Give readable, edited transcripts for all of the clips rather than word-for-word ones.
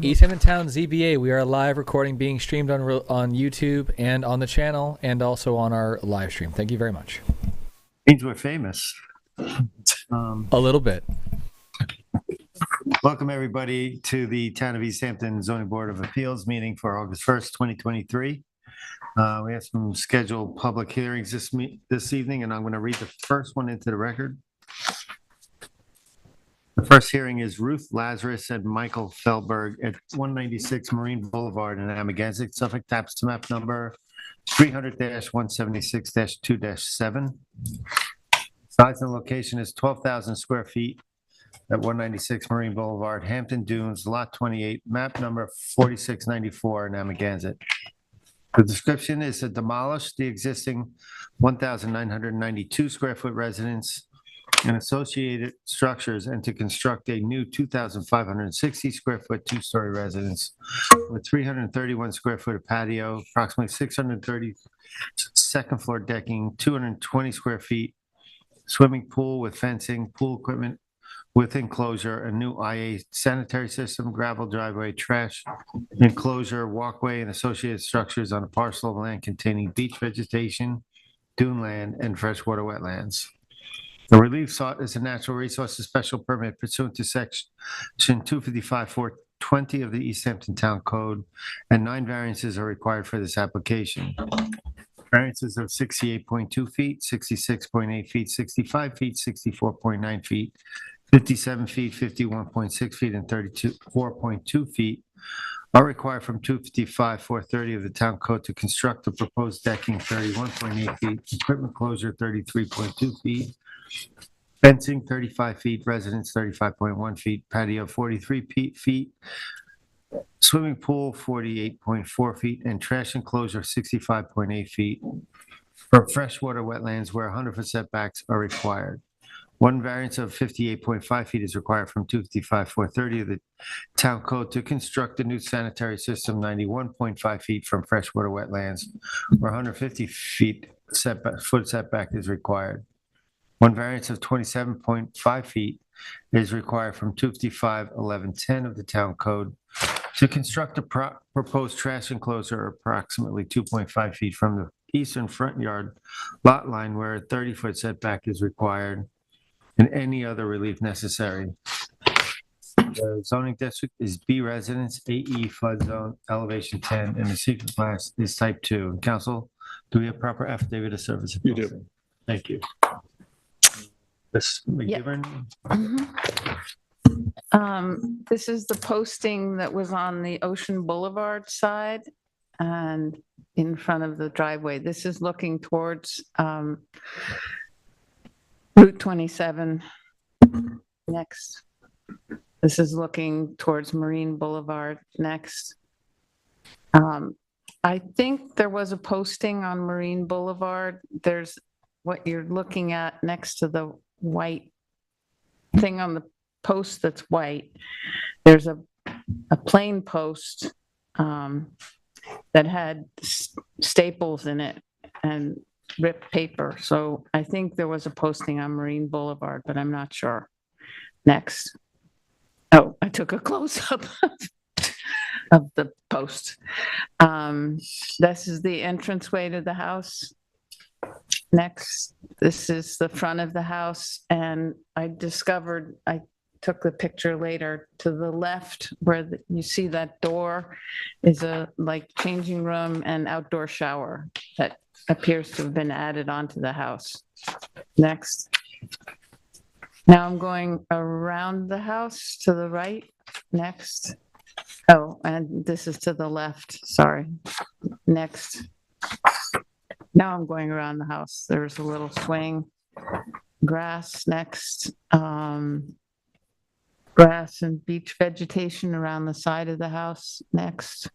East Hampton Town ZBA. We are live recording, being streamed on YouTube and on the channel, and also on our live stream. Thank you very much. Means we're famous. A little bit. Welcome everybody to the Town of East Hampton Zoning Board of Appeals meeting for August 1st, 2023. We have some scheduled public hearings this evening, and I'm going to read the first one into the record. The first hearing is Ruth Lazarus and Michael Feldberg at 196 Marine Boulevard in Amagansett, Suffolk, tax map number 300-176-2-7. Size and location is 12,000 square feet at 196 Marine Boulevard, Hampton Dunes, Lot 28, map number 4694 in Amagansett. The description is to demolish the existing 1,992 square foot residence and associated structures and to construct a new 2,560 square foot two-story residence with 331 square foot of patio, approximately 630 second floor decking, 220 square feet, swimming pool with fencing, pool equipment with enclosure, a new IA sanitary system, gravel driveway, trash enclosure, walkway, and associated structures on a parcel of land containing beach vegetation, dune land, and freshwater wetlands. The relief sought is a natural resources special permit pursuant to section 255-420 of the East Hampton Town Code, and 9 variances are required for this application. Variances of 68.2 feet, 66.8 feet, 65 feet, 64.9 feet, 57 feet, 51.6 feet, and 34.2 feet are required from 255-430 of the Town Code to construct the proposed decking 31.8 feet, equipment closure 33.2 feet, fencing 35 feet, residence 35.1 feet, patio 43 feet, swimming pool 48.4 feet, and trash enclosure 65.8 feet for freshwater wetlands where 100-foot setbacks are required. One variance of 58.5 feet is required from 255-430 of the Town Code to construct a new sanitary system 91.5 feet from freshwater wetlands where 150 feet foot setback is required. One variance of 27.5 feet is required from 255-1110 of the Town Code to construct a proposed trash enclosure approximately 2.5 feet from the eastern front yard lot line where a 30-foot setback is required and any other relief necessary. The zoning district is B residence, AE flood zone, elevation 10, and the secret class is type 2. Council, do we have proper affidavit of service? You do. Thank you. Ms. McGivern? This is the posting that was on the Ocean Boulevard side and in front of the driveway. This is looking towards Route 27 next. This is looking towards Marine Boulevard next. I think there was a posting on Marine Boulevard. There's what you're looking at next to the white thing on the post that's white. There's a plain post that had staples in it and ripped paper. So I think there was a posting on Marine Boulevard, but I'm not sure. Next. Oh, I took a close-up of the post. This is the entranceway to the house. Next, this is the front of the house, and I took the picture later, to the left where you see that door is a changing room and outdoor shower that appears to have been added onto the house. Next. Now I'm going around the house to the right. Next. Oh, and this is to the left, sorry. Next. Now I'm going around the house. There's a little swing. Grass next. Grass and beach vegetation around the side of the house next.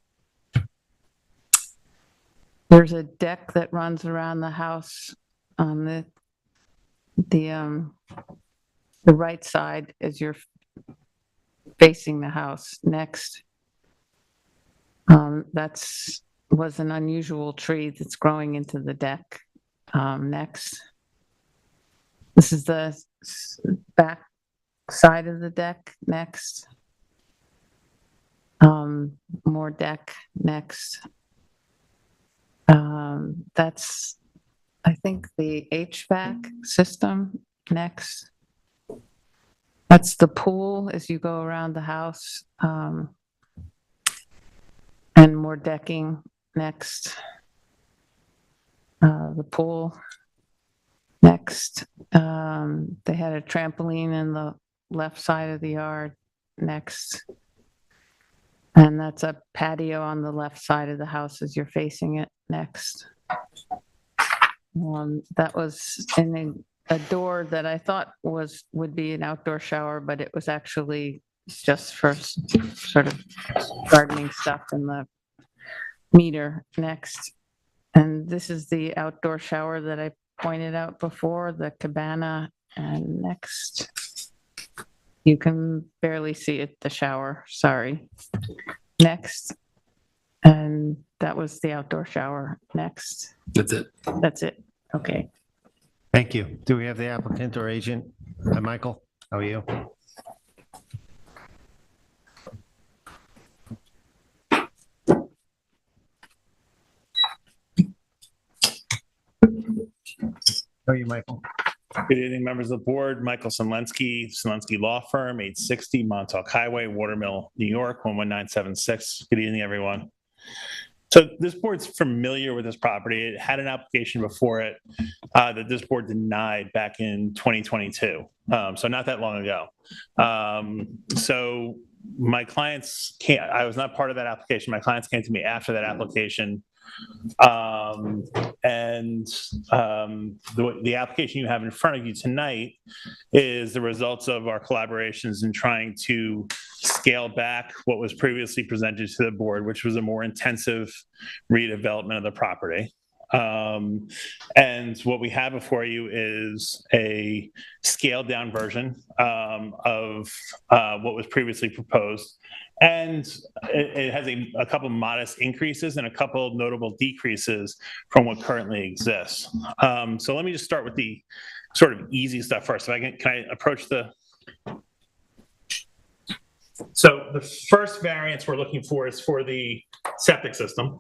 There's a deck that runs around the house on the right side as you're facing the house. Next. Was an unusual tree that's growing into the deck. Next. This is the back side of the deck. Next. More deck next. That's, I think, the HVAC system next. That's the pool as you go around the house. And more decking next. The pool next. They had a trampoline in the left side of the yard next. And that's a patio on the left side of the house as you're facing it next. That was in a door that I thought would be an outdoor shower, but it was actually just for sort of gardening stuff in the meter next. And this is the outdoor shower that I pointed out before, the cabana, and next. You can barely see it, the shower, sorry. Next. And that was the outdoor shower. Next. That's it. That's it. Okay. Thank you. Do we have the applicant or agent? Hi, Michael. How are you? How are you, Michael? Good evening, members of the board. Michael Semlensky Law Firm, 860 Montauk Highway, Watermill, New York, 11976. Good evening, everyone. So this board's familiar with this property. It had an application before it that this board denied back in 2022. So not that long ago. So my clients I was not part of that application. My clients came to me after that application. The application you have in front of you tonight is the results of our collaborations in trying to scale back what was previously presented to the board, which was a more intensive redevelopment of the property. And what we have before you is a scaled down version of what was previously proposed. And it has a couple modest increases and a couple notable decreases from what currently exists. So let me just start with the sort of easy stuff first. Can I approach the... So the first variance we're looking for is for the septic system.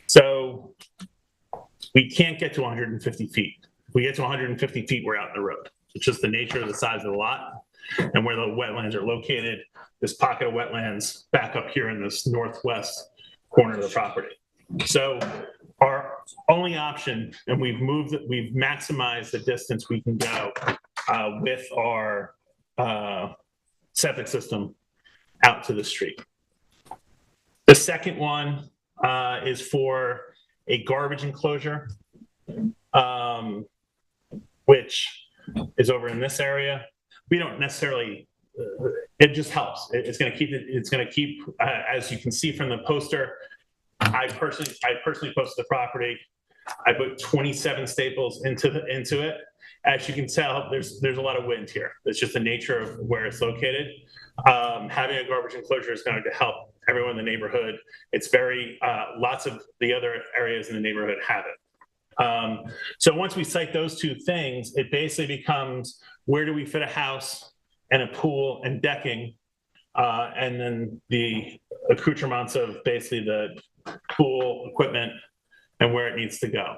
So we can't get to 150 feet. If we get to 150 feet, we're out in the road. It's just the nature of the size of the lot and where the wetlands are located. This pocket of wetlands back up here in this northwest corner of the property. So our only option, and we've maximized the distance we can go with our septic system out to the street. The second one is for a garbage enclosure, which is over in this area. We don't necessarily, it just helps. It's going to keep, as you can see from the poster, I personally posted the property. I put 27 staples into it. As you can tell, there's a lot of wind here. It's just the nature of where it's located. Having a garbage enclosure is going to help everyone in the neighborhood. It's very, lots of the other areas in the neighborhood have it. So once we cite those two things, it basically becomes, where do we fit a house and a pool and decking, and then the accoutrements of basically the pool equipment and where it needs to go.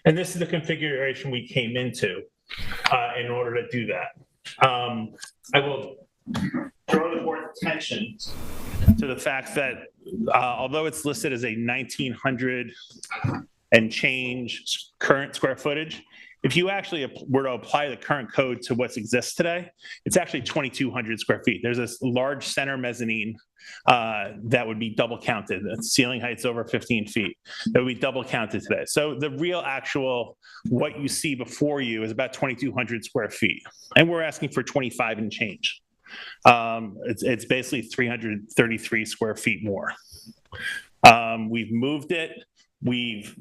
And this is the configuration we came into in order to do that. I will draw the board's attention to the fact that although it's listed as a 1,900 and change current square footage, if you actually were to apply the current code to what exists today, it's actually 2,200 square feet. There's this large center mezzanine that would be double counted. The ceiling height's over 15 feet. That would be double counted today. So the real actual, what you see before you is about 2,200 square feet. And we're asking for 25 and change. It's basically 333 square feet more. We've moved it. We've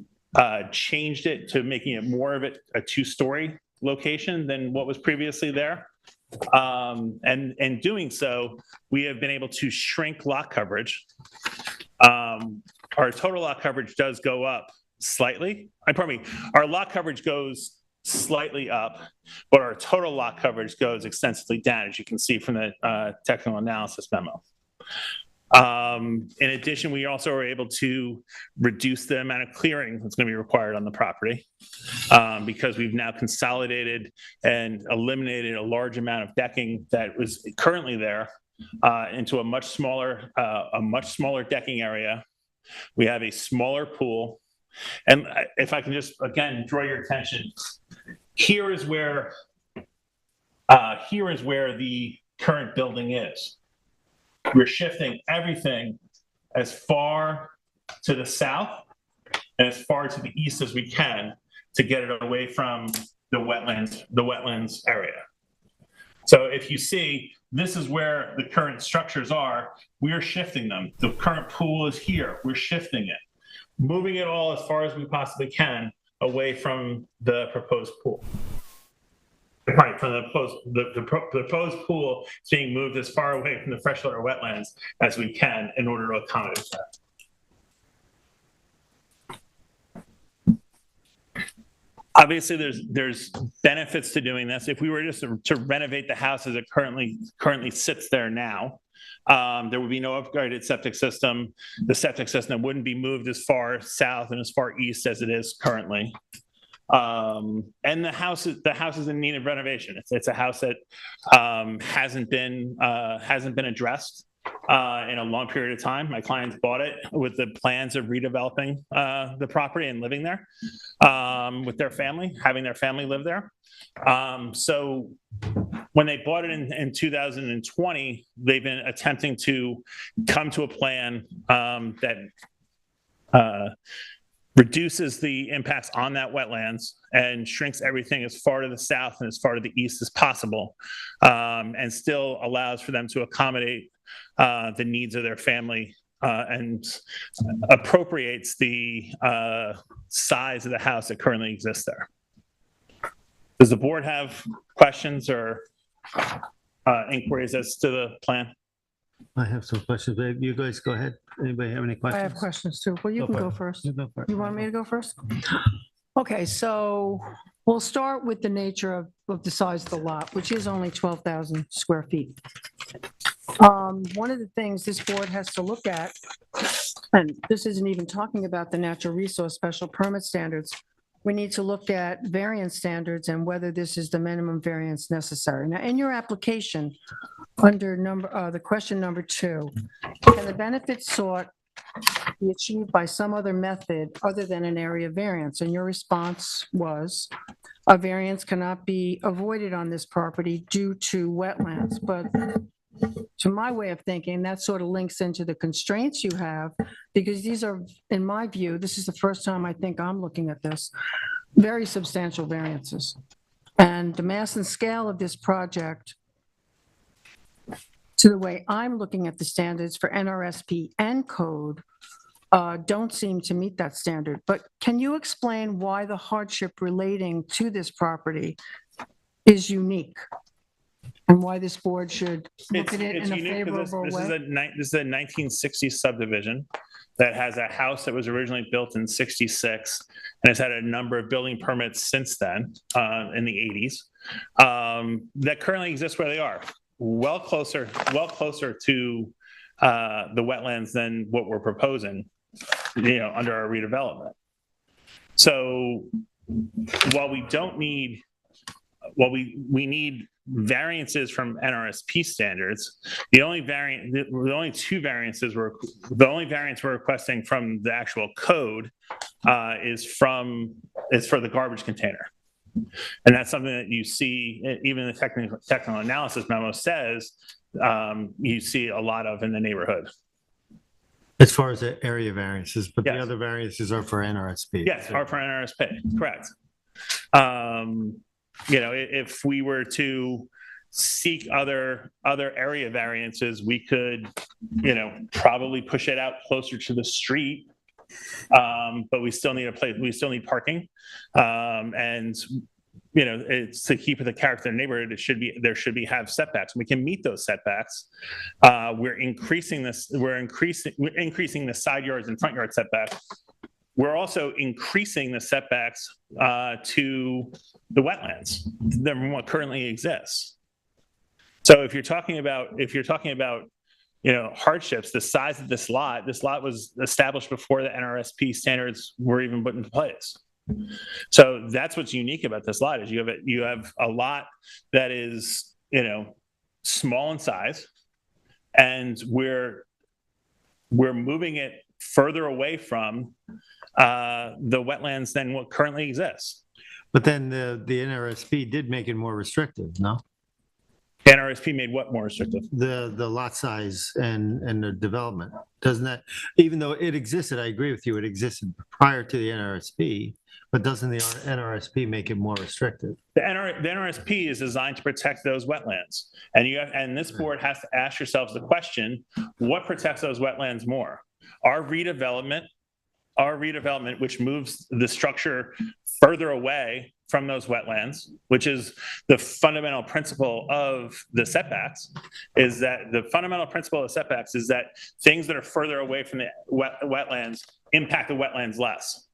changed it to making it more of a two-story location than what was previously there. And doing so, we have been able to shrink lot coverage. Our total lot coverage does go up slightly. Our lot coverage goes slightly up, but our total lot coverage goes extensively down, as you can see from the technical analysis memo. In addition, we also are able to reduce the amount of clearing that's going to be required on the property because we've now consolidated and eliminated a large amount of decking that was currently there into a much smaller decking area. We have a smaller pool. And if I can just, again, draw your attention, here is where the current building is. We're shifting everything as far to the south and as far to the east as we can to get it away from the wetlands area. So if you see, this is where the current structures are. We are shifting them. The current pool is here. We're shifting it, moving it all as far as we possibly can away from the proposed pool. Right, from the proposed pool is being moved as far away from the freshwater wetlands as we can in order to accommodate that. Obviously, there's benefits to doing this. If we were just to renovate the house as it currently sits there now, there would be no upgraded septic system. The septic system wouldn't be moved as far south and as far east as it is currently. And the house is in need of renovation. It's a house that hasn't been addressed in a long period of time. My clients bought it with the plans of redeveloping the property and living there with their family, having their family live there. So when they bought it in 2020, they've been attempting to come to a plan that reduces the impacts on that wetlands and shrinks everything as far to the south and as far to the east as possible, and still allows for them to accommodate the needs of their family and appropriates the size of the house that currently exists there. Does the board have questions or inquiries as to the plan? I have some questions, babe. You guys go ahead. Anybody have any I questions? have questions too. Well, you Go can for go it. first. You go for it. You want me to go first? Okay, so we'll start with the nature of the size of the lot, which is only 12,000 square feet. One of the things this board has to look at, and this isn't even talking about the natural resource special permit standards, we need to look at variance standards and whether this is the minimum variance necessary. Now, in your application, under the question number 2, can the benefits sought be achieved by some other method other than an area variance? And your response was, a variance cannot be avoided on this property due to wetlands. But to my way of thinking, that sort of links into the constraints you have, because these are, in my view, this is the first time I think I'm looking at this, very substantial variances. And the mass and scale of this project, to the way I'm looking at the standards for NRSP and code, don't seem to meet that standard. But can you explain why the hardship relating to this property is unique? And why this board should look at it in a favorable way? This is a 1960s subdivision that has a house that was originally built in 66 and has had a number of building permits since then in the 80s that currently exist where they are, well closer to the wetlands than what we're proposing, under our redevelopment. So while we need variances from NRSP standards, the only variance we're requesting from the actual code is for the garbage container. And that's something that you see, even the technical analysis memo says, you see a lot of in the neighborhood. As far as the area variances, but Yes. the other variances are for NRSP. Yes, are for NRSP, correct. If we were to seek other area variances, we could, probably push it out closer to the street. But we still need parking. And it's to keep the character of the neighborhood. There should be setbacks. We can meet those setbacks. We're increasing the side yards and front yard setback. We're also increasing the setbacks to the wetlands than what currently exists. So if you're talking about hardships, the size of this lot was established before the NRSP standards were even put into place. So that's what's unique about this lot is you have a lot that is, small in size, and we're moving it further away from the wetlands than what currently exists. But then the NRSP did make it more restrictive, no? The NRSP made what more restrictive? The lot size and the development, doesn't that, even though it existed, I agree with you, it existed prior to the NRSP, but doesn't the NRSP make it more restrictive? The NRSP is designed to protect those wetlands, and this board has to ask yourselves the question: what protects those wetlands more? Our redevelopment, which moves the structure further away from those wetlands, which is the fundamental principle of the setbacks, is that things that are further away from the wetlands impact the wetlands less.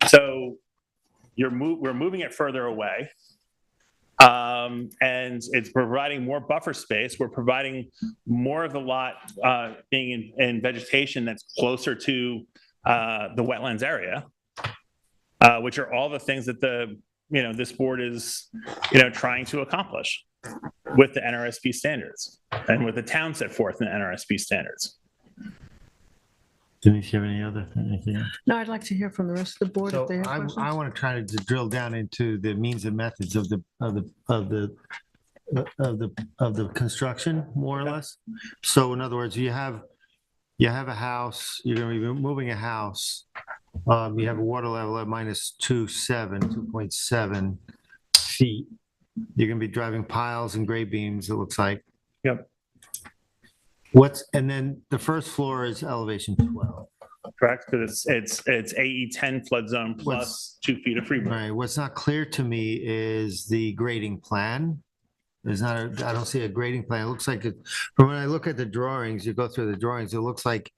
So we're moving it further away, and it's providing more buffer space. We're providing more of the lot being in vegetation that's closer to the wetlands area, which are all the things that this board is trying to accomplish with the NRSP standards and with the town set forth in the NRSP standards. Denise, you have anything else? No, I'd like to hear from the rest of the board if So they have I questions. want to try to drill down into the means and methods of the construction, more or less. So in other words, you have a house, you're going to be moving a house. You have a water level at -2.7 feet. You're going to be driving piles and grade beams, it looks like. Yep. And then the first floor is elevation 12. Correct, because it's AE 10 flood zone plus 2 feet of freeboard. Right. What's not clear to me is the grading plan. I don't see a grading plan. It looks like from when I look at the drawings, you go through the drawings, it looks like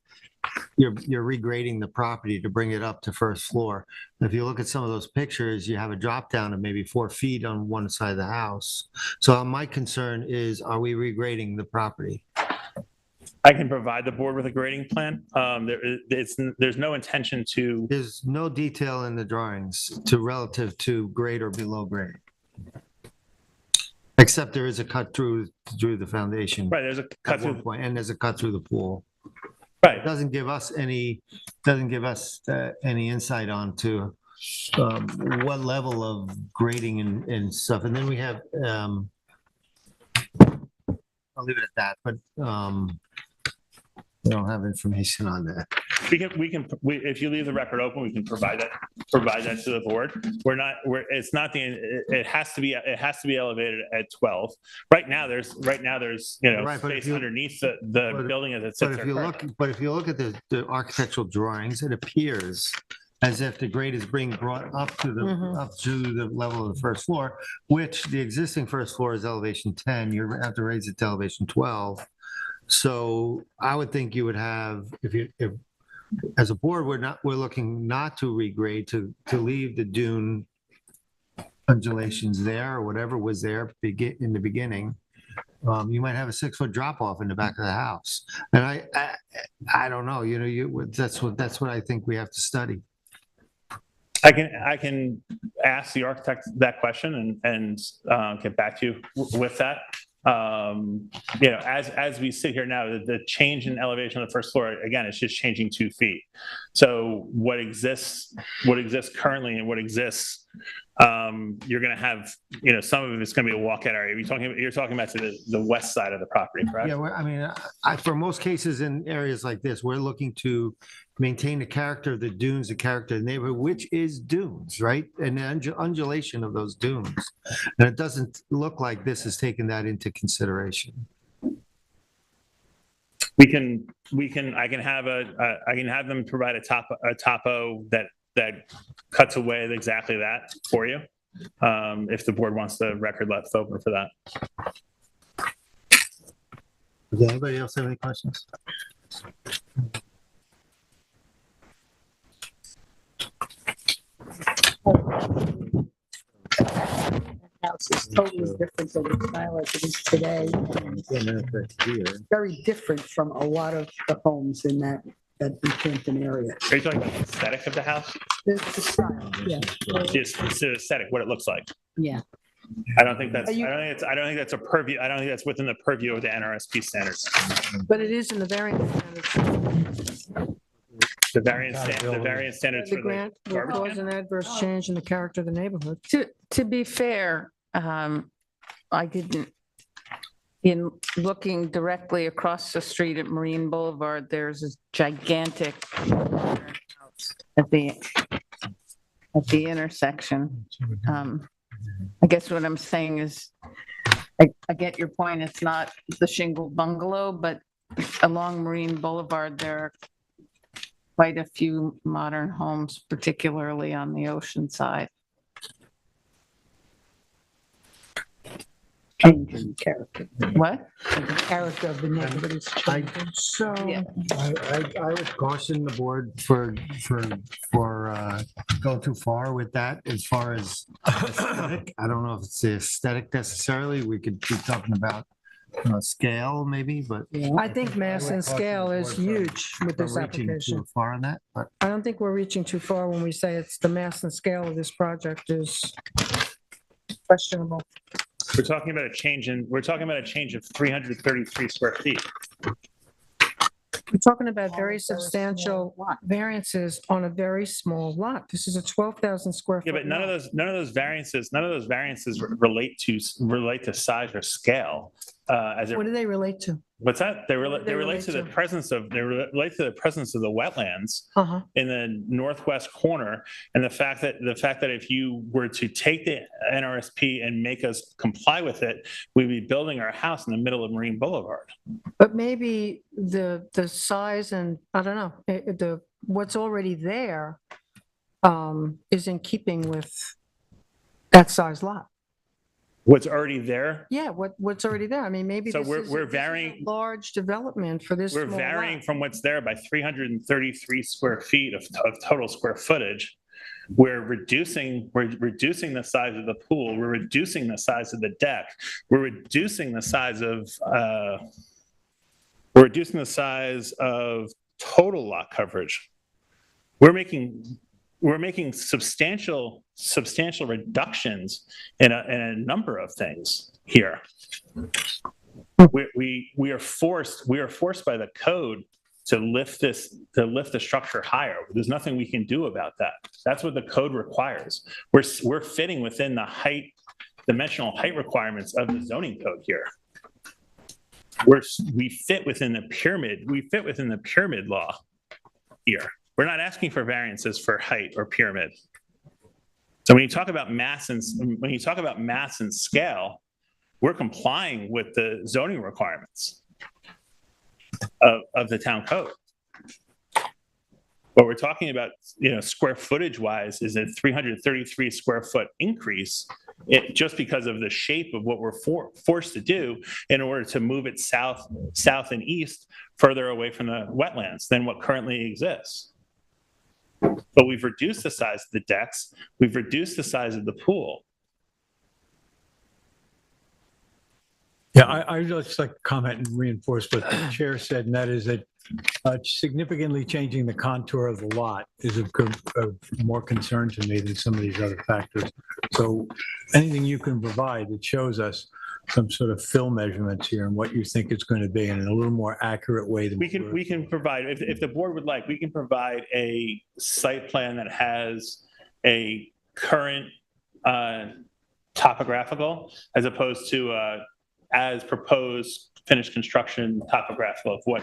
you're regrading the property to bring it up to first floor. If you look at some of those pictures, you have a drop down of maybe 4 feet on one side of the house. So my concern is, are we regrading the property? I can provide the board with a grading plan. There's no intention to. There's no detail in the drawings relative to grade or below grade. Except there is a cut through the foundation. Right, there's a cut at one through. point, and there's a cut through the pool. Right. It doesn't give us any insight onto what level of grading and stuff. And then we have, I'll leave it at that, but we don't have information on that. If you leave the record open, we can provide that to the board. It has to be elevated at 12. Right now there's space underneath the building as it sits there. But if you look at the architectural drawings, it appears as if the grade is being brought up to the level of the first floor, which the existing first floor is elevation 10. You have to raise it to elevation 12. So I would think you would have, if as a board, we're looking not to regrade, to leave the dune undulations there or whatever was there in the beginning. You might have a 6-foot drop off in the back of the house, and I don't know. That's what I think we have to study. I can ask the architect that question and get back to you with that. As we sit here now, the change in elevation of the first floor, again, it's just changing 2 feet. So what exists currently and what exists, you're going to have, some of it's going to be a walkout area. You're talking about to the west side of the property, correct? Yeah, for most cases in areas like this, we're looking to maintain the character of the dunes, the character of the neighborhood, which is dunes, right? And the undulation of those dunes. And it doesn't look like this is taking that into consideration. I can have them provide a topo that cuts away exactly that for you. If the board wants the record left open for that. Does anybody else have any questions? house is totally different than the style as it is today. And very different from a lot of the homes in that Hampton area. Are you talking about the aesthetic of the house? The style, yeah, Just the aesthetic, what it looks like. yeah. I don't think that's, Are you- I don't think that's a purview, I don't think that's within the purview of the NRSP standards. But it is in the variance standards. The variance standards The for the grant will garbage cause can. an adverse change in the character of the neighborhood. To be fair, I didn't, in looking directly across the street at Marine Boulevard, there's a gigantic at the intersection. I guess what I'm saying is, I get your point, it's not the shingle bungalow, but along Marine Boulevard, there are quite a few modern homes, particularly on the ocean side. Changing character. What? The character of the neighborhood is changing. So, Yeah. I would caution the board for going too far with that as far as aesthetic. I don't know if it's the aesthetic necessarily. We could be talking about scale maybe, but. I think mass and scale is huge with this We're reaching application. too far on that, but I don't think we're reaching too far when we say it's the mass and scale of this project is questionable. We're talking about a change of 333 square feet. We're talking about very substantial variances on a very small lot. This is a 12,000 square foot. Yeah, but none of lot. those variances relate to size or scale. What do they relate to? What's that? They What do they relate to the relate presence of the wetlands Uh-huh. in the northwest corner, and the fact that if you were to take the NRSP and make us comply with it, we'd be building our house in the middle of Marine Boulevard. But maybe the size and, I don't know, what's already there is in keeping with that size lot. What's already there? Yeah, what's already there. I mean, maybe So this we're is a varying- large development for this We're small varying lot. from what's there by 333 square feet of total square footage. We're reducing the size of the pool. We're reducing the size of the deck. We're reducing the size of total lot coverage. We're making substantial reductions in a number of things here. We are forced by the code to lift the structure higher. There's nothing we can do about that. That's what the code requires. We're fitting within the dimensional height requirements of the zoning code here. We fit within the pyramid law here. We're not asking for variances for height or pyramid. So when you talk about mass and scale, we're complying with the zoning requirements of the town code. What we're talking about, square footage wise, is a 333 square foot increase, just because of the shape of what we're forced to do in order to move it south and east, further away from the wetlands than what currently exists. But we've reduced the size of the decks. We've reduced the size of the pool. Yeah, I'd just like to comment and reinforce what the chair said, and that is that significantly changing the contour of the lot is of more concern to me than some of these other factors. So anything you can provide that shows us some sort of fill measurements here and what you think it's going to be in a little more accurate way than We can provide, if the board would like, we can provide a site plan that has a current topographical as opposed to as proposed finished construction topographical of what.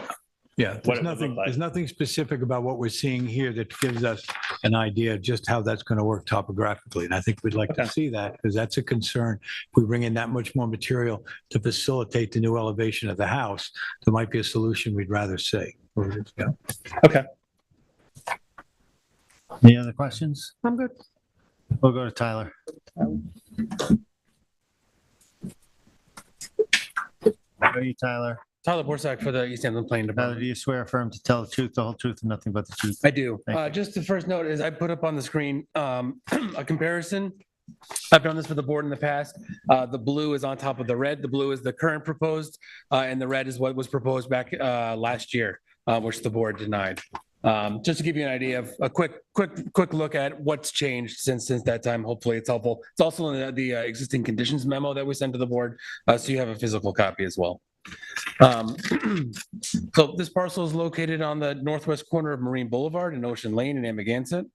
Yeah, what it would look like. there's nothing specific about what we're seeing here that gives us an idea of just how that's going to work topographically. And I think we'd like to Okay. see that, because that's a concern. If we bring in that much more material to facilitate the new elevation of the house, there might be a solution we'd rather see. Yeah. Okay. any other questions? I'm good. We'll go to Tyler. How are you, Tyler? Tyler Borsak for the East Hampton Planning Tyler, Department. do you swear affirm to tell the truth, the whole truth, and nothing but the truth? I do. Thank you. Just the first note is I put up on the screen a comparison I've done this for the board in the past. The blue is on top of the red. The blue is the current proposed, and the red is what was proposed back last year, which the board denied. Just to give you an idea of a quick look at what's changed since that time. Hopefully it's helpful. It's also in the existing conditions memo that we sent to the board, so you have a physical copy as well. So this parcel is located on the northwest corner of Marine Boulevard and Ocean Lane in Amagansett.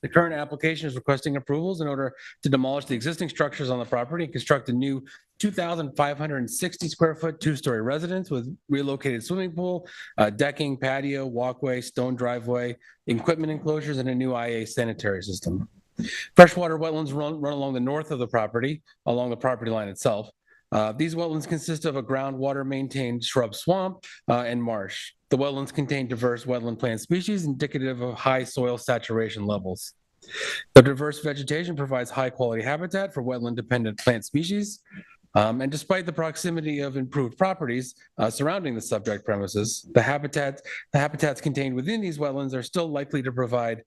The current application is requesting approvals in order to demolish the existing structures on the property and construct a new 2,560 square foot two-story residence with relocated swimming pool, decking, patio, walkway, stone driveway, equipment enclosures, and a new IA sanitary system. Freshwater wetlands run along the north of the property, along the property line itself. These wetlands consist of a groundwater maintained shrub swamp and marsh. The wetlands contain diverse wetland plant species indicative of high soil saturation levels. The diverse vegetation provides high quality habitat for wetland dependent plant species. And despite the proximity of improved properties surrounding the subject premises, the habitats contained within these wetlands are still likely to provide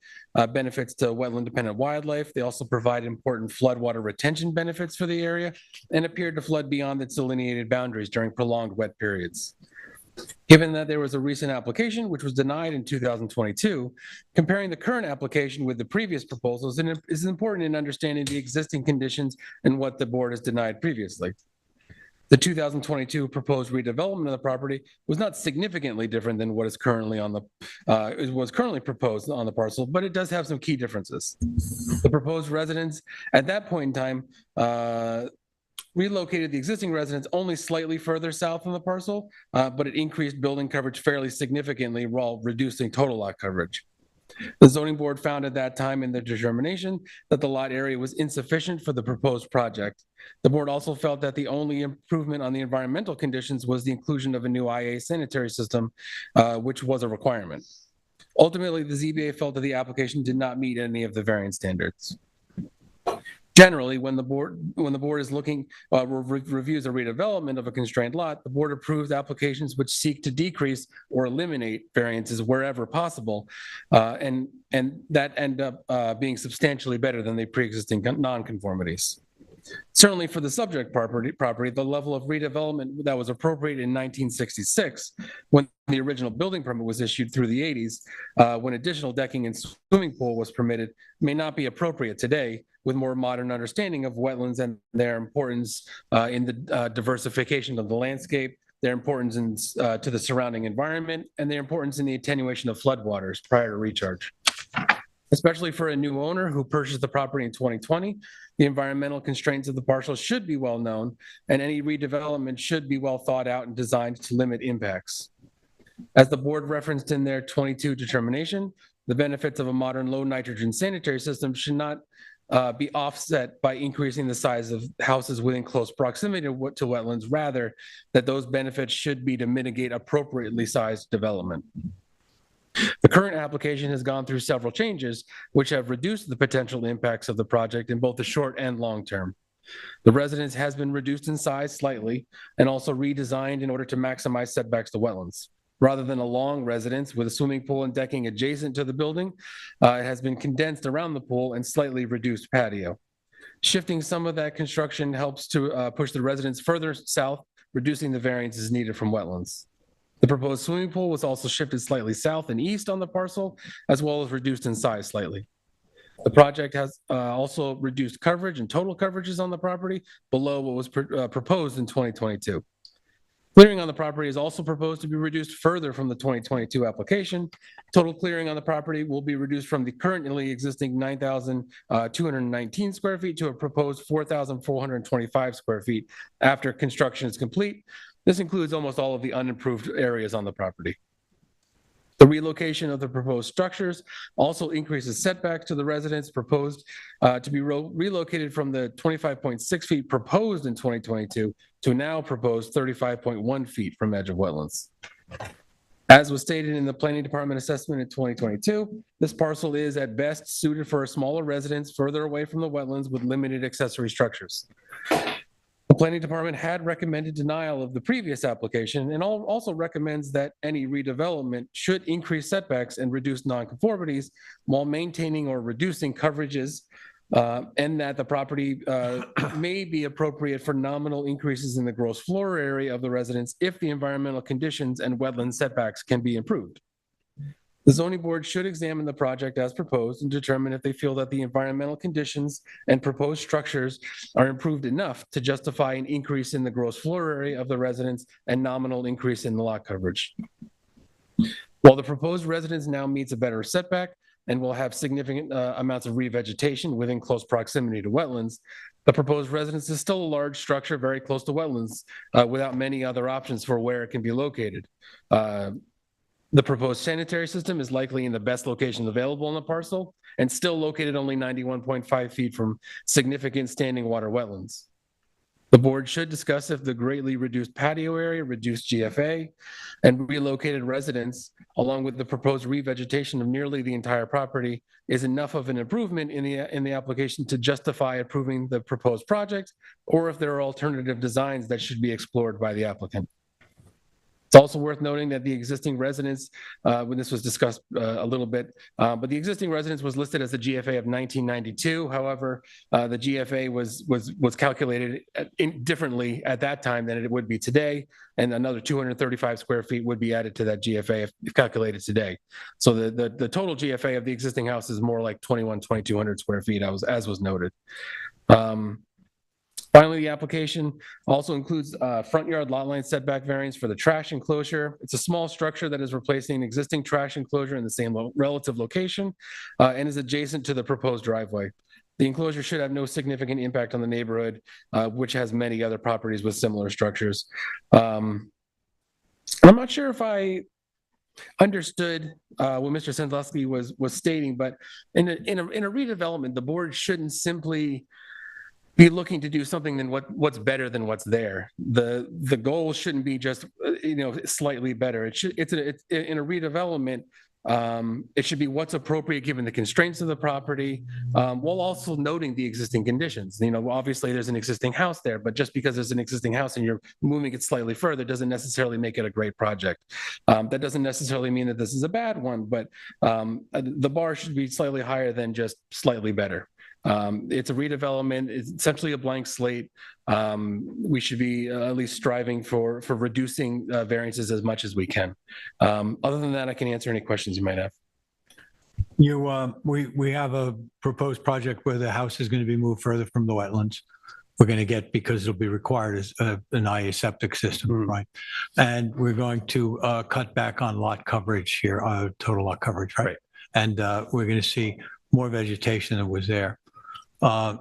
benefits to wetland-dependent wildlife. They also provide important floodwater retention benefits for the area and appear to flood beyond its delineated boundaries during prolonged wet periods. Given that there was a recent application which was denied in 2022, comparing the current application with the previous proposals is important in understanding the existing conditions and what the board has denied previously. The 2022 proposed redevelopment of the property was not significantly different than what is currently proposed on the parcel, but it does have some key differences. The proposed residence at that point in time relocated the existing residence only slightly further south on the parcel, but it increased building coverage fairly significantly while reducing total lot coverage. The zoning board found at that time in their determination that the lot area was insufficient for the proposed project. The board also felt that the only improvement on the environmental conditions was the inclusion of a new IA sanitary system, which was a requirement. Ultimately, the ZBA felt that the application did not meet any of the variance standards. Generally, when the board is looking reviews a redevelopment of a constrained lot, the board approves applications which seek to decrease or eliminate variances wherever possible, and that end up being substantially better than the pre-existing nonconformities. Certainly for the subject property, the level of redevelopment that was appropriate in 1966, when the original building permit was issued through the 80s, when additional decking and swimming pool was permitted, may not be appropriate today, with more modern understanding of wetlands and their importance in the diversification of the landscape, their importance to the surrounding environment, and their importance in the attenuation of floodwaters prior to recharge. Especially for a new owner who purchased the property in 2020, the environmental constraints of the parcel should be well known, and any redevelopment should be well thought out and designed to limit impacts. As the board referenced in their 22 determination, the benefits of a modern low nitrogen sanitary system should not be offset by increasing the size of houses within close proximity to wetlands, rather that those benefits should be to mitigate appropriately sized development. The current application has gone through several changes which have reduced the potential impacts of the project in both the short and long term. The residence has been reduced in size slightly and also redesigned in order to maximize setbacks to wetlands. Rather than a long residence with a swimming pool and decking adjacent to the building, it has been condensed around the pool and slightly reduced patio. Shifting some of that construction helps to push the residence further south, reducing the variances needed from wetlands. The proposed swimming pool was also shifted slightly south and east on the parcel, as well as reduced in size slightly. The project has also reduced coverage and total coverages on the property below what was proposed in 2022. Clearing on the property is also proposed to be reduced further from the 2022 application. Total clearing on the property will be reduced from the currently existing 9,219 square feet to a proposed 4,425 square feet after construction is complete. This includes almost all of the unimproved areas on the property. The relocation of the proposed structures also increases setbacks to the residents proposed to be relocated from the 25.6 feet proposed in 2022 to now proposed 35.1 feet from edge of wetlands. As was stated in the Planning Department assessment in 2022, this parcel is at best suited for a smaller residence further away from the wetlands with limited accessory structures. The Planning Department had recommended denial of the previous application and also recommends that any redevelopment should increase setbacks and reduce nonconformities while maintaining or reducing coverages and that the property may be appropriate for nominal increases in the gross floor area of the residence if the environmental conditions and wetland setbacks can be improved. The zoning board should examine the project as proposed and determine if they feel that the environmental conditions and proposed structures are improved enough to justify an increase in the gross floor area of the residence and nominal increase in the lot coverage. While the proposed residence now meets a better setback and will have significant amounts of revegetation within close proximity to wetlands, the proposed residence is still a large structure very close to wetlands without many other options for where it can be located. The proposed sanitary system is likely in the best location available on the parcel and still located only 91.5 feet from significant standing water wetlands. The board should discuss if the greatly reduced patio area, reduced GFA, and relocated residence, along with the proposed revegetation of nearly the entire property, is enough of an improvement in the application to justify approving the proposed project, or if there are alternative designs that should be explored by the applicant. It's also worth noting that the existing residence, when this was discussed a little bit, but the existing residence was listed as a GFA of 1992. However, the GFA was calculated differently at that time than it would be today, and another 235 square feet would be added to that GFA if calculated today. So the total GFA of the existing house is more like 2,200 square feet, as was noted. Finally, the application also includes front yard lot line setback variance for the trash enclosure. It's a small structure that is replacing an existing trash enclosure in the same relative location and is adjacent to the proposed driveway. The enclosure should have no significant impact on the neighborhood, which has many other properties with similar structures. I'm not sure if I understood what Mr. Sandlowski was stating, but in a redevelopment, the board shouldn't simply be looking to do something than what's better than what's there. The goal shouldn't be just slightly better. It's in a redevelopment. It should be what's appropriate given the constraints of the property, while also noting the existing conditions. Obviously there's an existing house there, but just because there's an existing house and you're moving it slightly further doesn't necessarily make it a great project. That doesn't necessarily mean that this is a bad one, but the bar should be slightly higher than just slightly better. It's a redevelopment. It's essentially a blank slate. We should be at least striving for reducing variances as much as we can. Other than that, I can answer any questions you might have. We have a proposed project where the house is going to be moved further from the wetlands. We're going to get, because it'll be required as an IA septic system, right? And we're going to cut back on lot coverage here, total lot coverage, right? And we're going to see more vegetation than was there.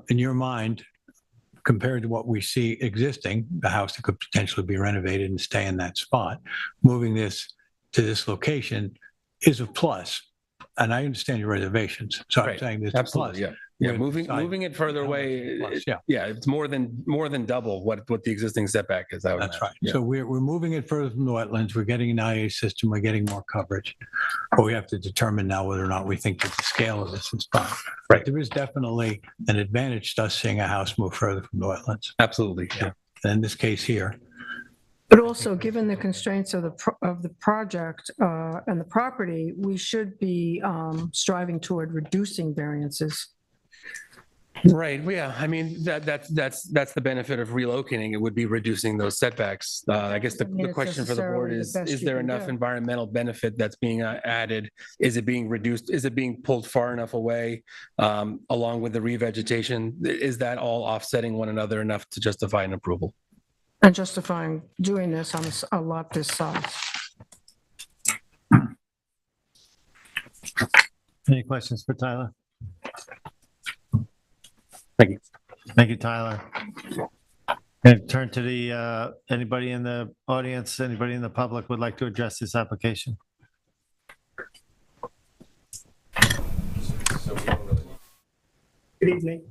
In your mind, compared to what we see existing, the house that could potentially be renovated and stay in that spot, moving this to this location is a plus. And I understand your reservations. So I'm saying this is a plus. Yeah, moving it further away. It's more than double what the existing setback is. That's right. Yeah. So we're moving it further from the wetlands. We're getting an IA system. We're getting more coverage. But we have to determine now whether or not we think that the scale of this is fine. Right. But there is definitely an advantage to us seeing a house move further from the wetlands. Absolutely. Yeah. And in this case here. But also, given the constraints of the project and the property, we should be striving toward reducing variances. Right. Yeah. I mean, that's the benefit of relocating. It would be reducing those setbacks. I guess the question for the board is there enough environmental benefit that's being added? Is it being reduced? Is it being pulled far enough away along with the revegetation? Is that all offsetting one another enough to justify an approval? And justifying doing this on a lot this size. Any questions for Tyler? Thank you. Thank you, Tyler. And turn to the, anybody in the audience, anybody in the public would like to address this application? Good evening.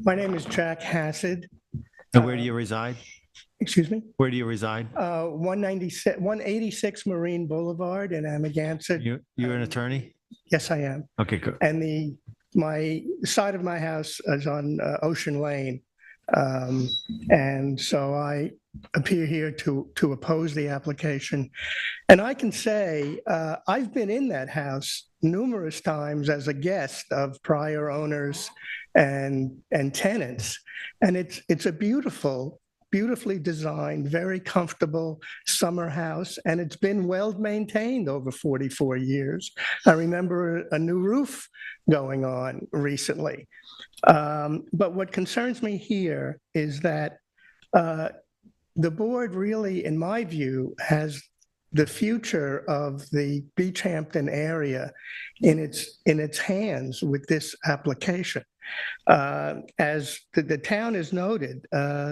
My name is Jack Hassad. And where do you reside? Excuse me? Where do you reside? 186 Marine Boulevard in Amagansett. You're an attorney? Yes, I am. Okay, good. And my side of my house is on Ocean Lane. And so I appear here to oppose the application. And I can say, I've been in that house numerous times as a guest of prior owners and tenants. And it's a beautifully designed, very comfortable summer house, and it's been well maintained over 44 years. I remember a new roof going on recently. But what concerns me here is that the board really, in my view, has the future of the Beach Hampton area in its hands with this application. As the town has noted,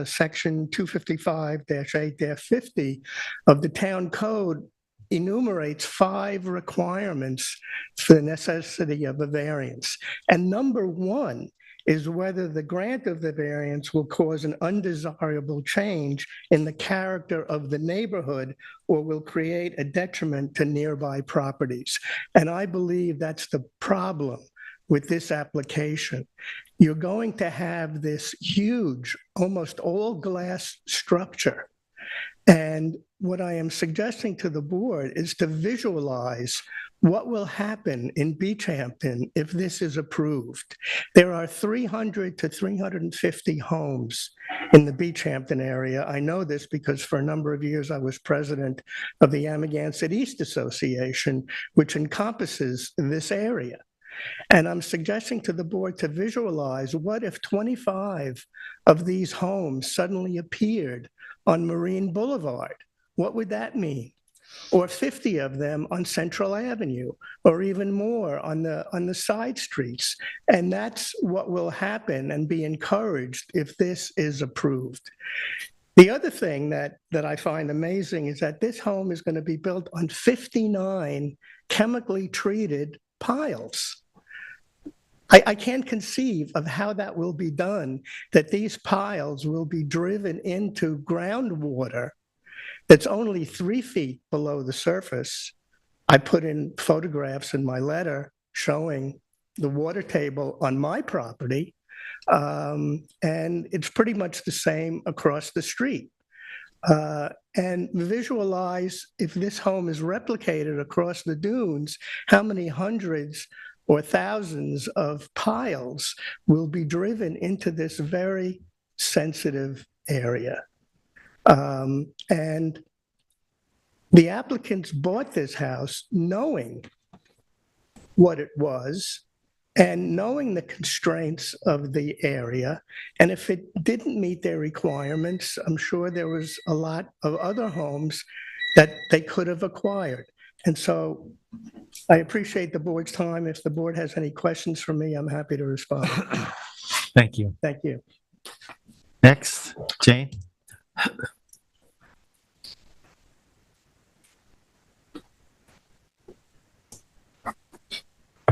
section 255-8-50 of the town code enumerates 5 requirements for the necessity of a variance. And number 1 is whether the grant of the variance will cause an undesirable change in the character of the neighborhood or will create a detriment to nearby properties. And I believe that's the problem with this application. You're going to have this huge, almost all glass structure. And what I am suggesting to the board is to visualize what will happen in Beach Hampton if this is approved. There are 300 to 350 homes in the Beach Hampton area. I know this because for a number of years I was president of the Amagansett East Association, which encompasses this area. And I'm suggesting to the board to visualize what if 25 of these homes suddenly appeared on Marine Boulevard? What would that mean? Or 50 of them on Central Avenue, or even more on the side streets. And that's what will happen and be encouraged if this is approved. The other thing that I find amazing is that this home is going to be built on 59 chemically treated piles. I can't conceive of how that will be done, that these piles will be driven into groundwater that's only 3 feet below the surface. I put in photographs in my letter showing the water table on my property, and it's pretty much the same across the street. And visualize if this home is replicated across the dunes, how many hundreds or thousands of piles will be driven into this very sensitive area. And the applicants bought this house knowing what it was and knowing the constraints of the area. And if it didn't meet their requirements, I'm sure there was a lot of other homes that they could have acquired. And so I appreciate the board's time. If the board has any questions for me, I'm happy to respond. Thank you. Thank you. Next, Jane.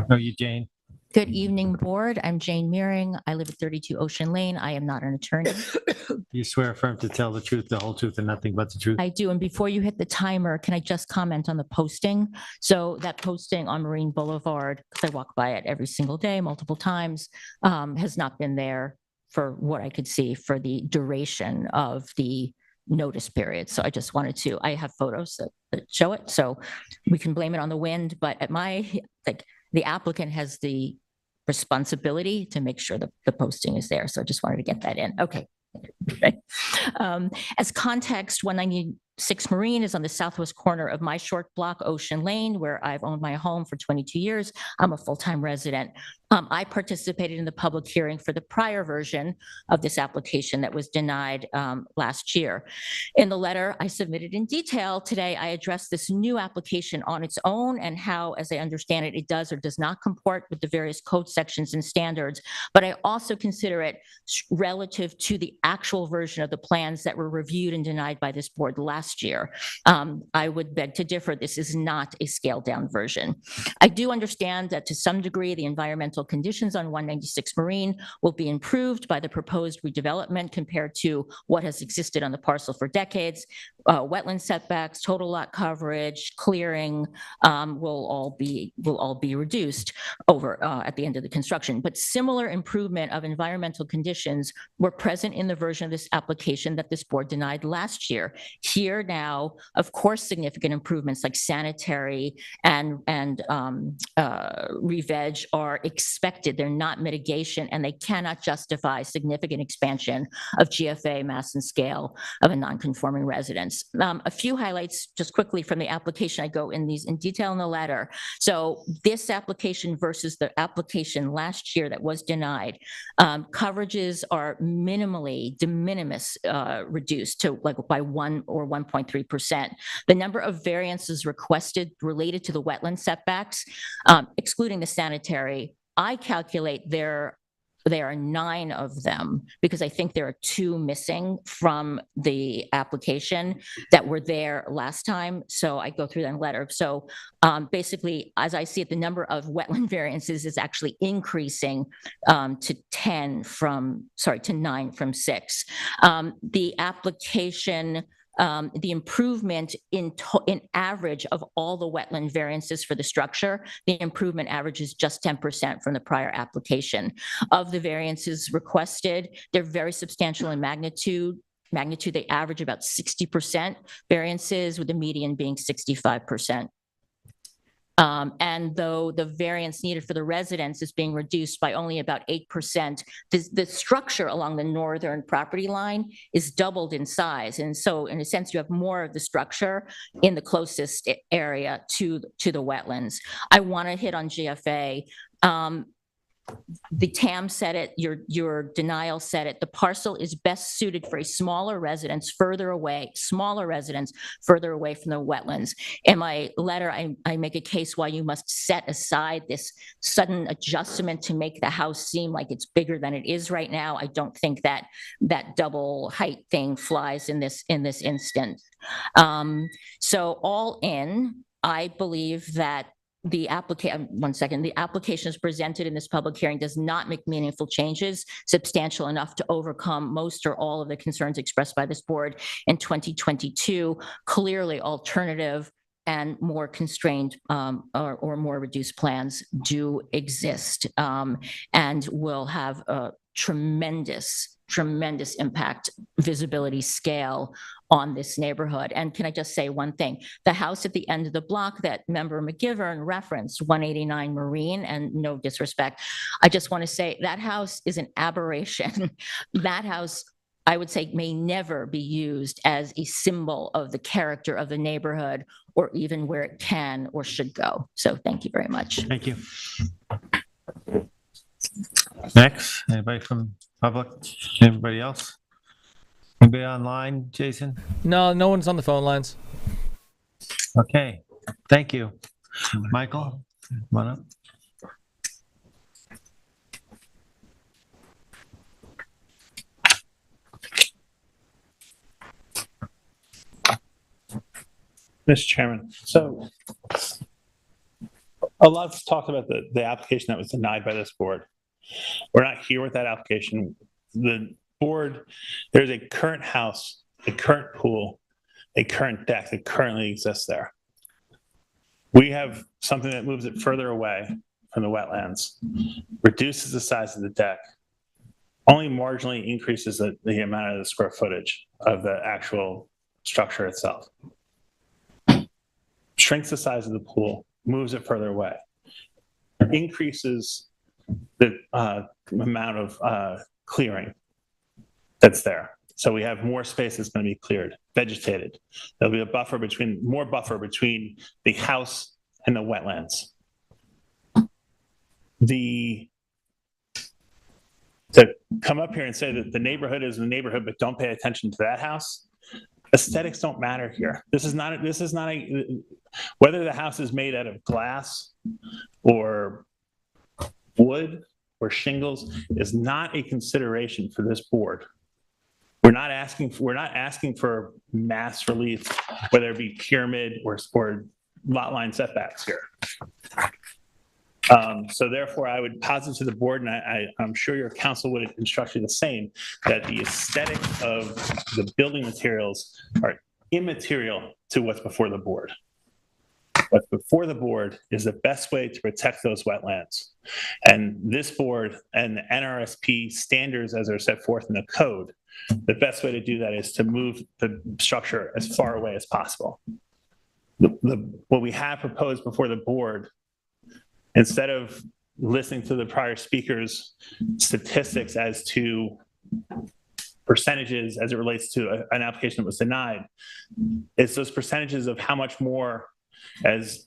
Oh, you, Jane. Good evening, board. I'm Jane Meering. I live at 32 Ocean Lane. I am not an attorney. You swear affirm to tell the truth, the whole truth, and nothing but the truth? I do. And before you hit the timer, can I just comment on the posting? So that posting on Marine Boulevard, because I walk by it every single day, multiple times, has not been there for what I could see for the duration of the notice period. So I just wanted to, I have photos that show it. So we can blame it on the wind, but at my, the applicant has the responsibility to make sure that the posting is there. So I just wanted to get that in. Okay. As context, 196 Marine is on the southwest corner of my short block, Ocean Lane, where I've owned my home for 22 years. I'm a full-time resident. I participated in the public hearing for the prior version of this application that was denied last year. In the letter I submitted in detail today, I addressed this new application on its own and how, as I understand it, it does or does not comport with the various code sections and standards. But I also consider it relative to the actual version of the plans that were reviewed and denied by this board last year. I would beg to differ. This is not a scaled down version. I do understand that to some degree, the environmental conditions on 196 Marine will be improved by the proposed redevelopment compared to what has existed on the parcel for decades. Wetland setbacks, total lot coverage, clearing will all be reduced over at the end of the construction. But similar improvement of environmental conditions were present in the version of this application that this board denied last year. Here, there now. Of course, significant improvements like sanitary and re-veg are expected. They're not mitigation, and they cannot justify significant expansion of GFA mass and scale of a non-conforming residence. A few highlights just quickly from the application. I go in these in detail in the letter. So this application versus the application last year that was denied, coverages are minimally, de minimis reduced to like by 1 or 1.3%. The number of variances requested related to the wetland setbacks, excluding the sanitary, I calculate there are 9 of them because I think there are 2 missing from the application that were there last time. So I go through that in letter. So basically, as I see it, the number of wetland variances is actually increasing to 9 from 6. The application, the improvement in average of all the wetland variances for the structure, the improvement average is just 10% from the prior application. Of the variances requested, they're very substantial in magnitude. They average about 60% variances, with the median being 65%. And though the variance needed for the residents is being reduced by only about 8%, the structure along the northern property line is doubled in size. And so in a sense, you have more of the structure in the closest area to the wetlands. I want to hit on GFA. The TAM said it, your denial said it. The parcel is best suited for a smaller residence further away from the wetlands. In my letter, I make a case why you must set aside this sudden adjustment to make the house seem like it's bigger than it is right now. I don't think that double height thing flies in this instance. So all in, I believe that the application is presented in this public hearing does not make meaningful changes substantial enough to overcome most or all of the concerns expressed by this board in 2022. Clearly, alternative and more constrained or more reduced plans do exist and will have a tremendous impact, visibility, scale on this neighborhood. And can I just say one thing? The house at the end of the block that member McGivern referenced, 189 Marine, and no disrespect, I just want to say that house is an aberration. That house, I would say, may never be used as a symbol of the character of the neighborhood or even where it can or should go. So thank you very much. Thank you. Next, anybody from public? Anybody else? Anybody online, Jason? No one's on the phone lines. Okay, thank you. Michael, come on up. Mr. Chairman, so a lot's talked about the application that was denied by this board. We're not here with that application. The board, there's a current house, a current pool, a current deck that currently exists there. We have something that moves it further away from the wetlands, reduces the size of the deck, only marginally increases the amount of the square footage of the actual structure itself. Shrinks the size of the pool, moves it further away, increases the amount of clearing that's there. So we have more space that's going to be cleared, vegetated. There'll be more buffer between the house and the wetlands. To come up here and say that the neighborhood is the neighborhood, but don't pay attention to that house, aesthetics don't matter here. This is not whether the house is made out of glass or wood or shingles is not a consideration for this board. We're not asking for mass relief, whether it be pyramid or lot line setbacks here. So therefore, I would posit to the board, and I'm sure your council would instruct you the same, that the aesthetic of the building materials are immaterial to what's before the board. What's before the board is the best way to protect those wetlands. And this board and the NRSP standards as they're set forth in the code the best way to do that is to move the structure as far away as possible. What we have proposed before the board, instead of listening to the prior speakers' statistics as to percentages as it relates to an application that was denied, it's those percentages of how much more, as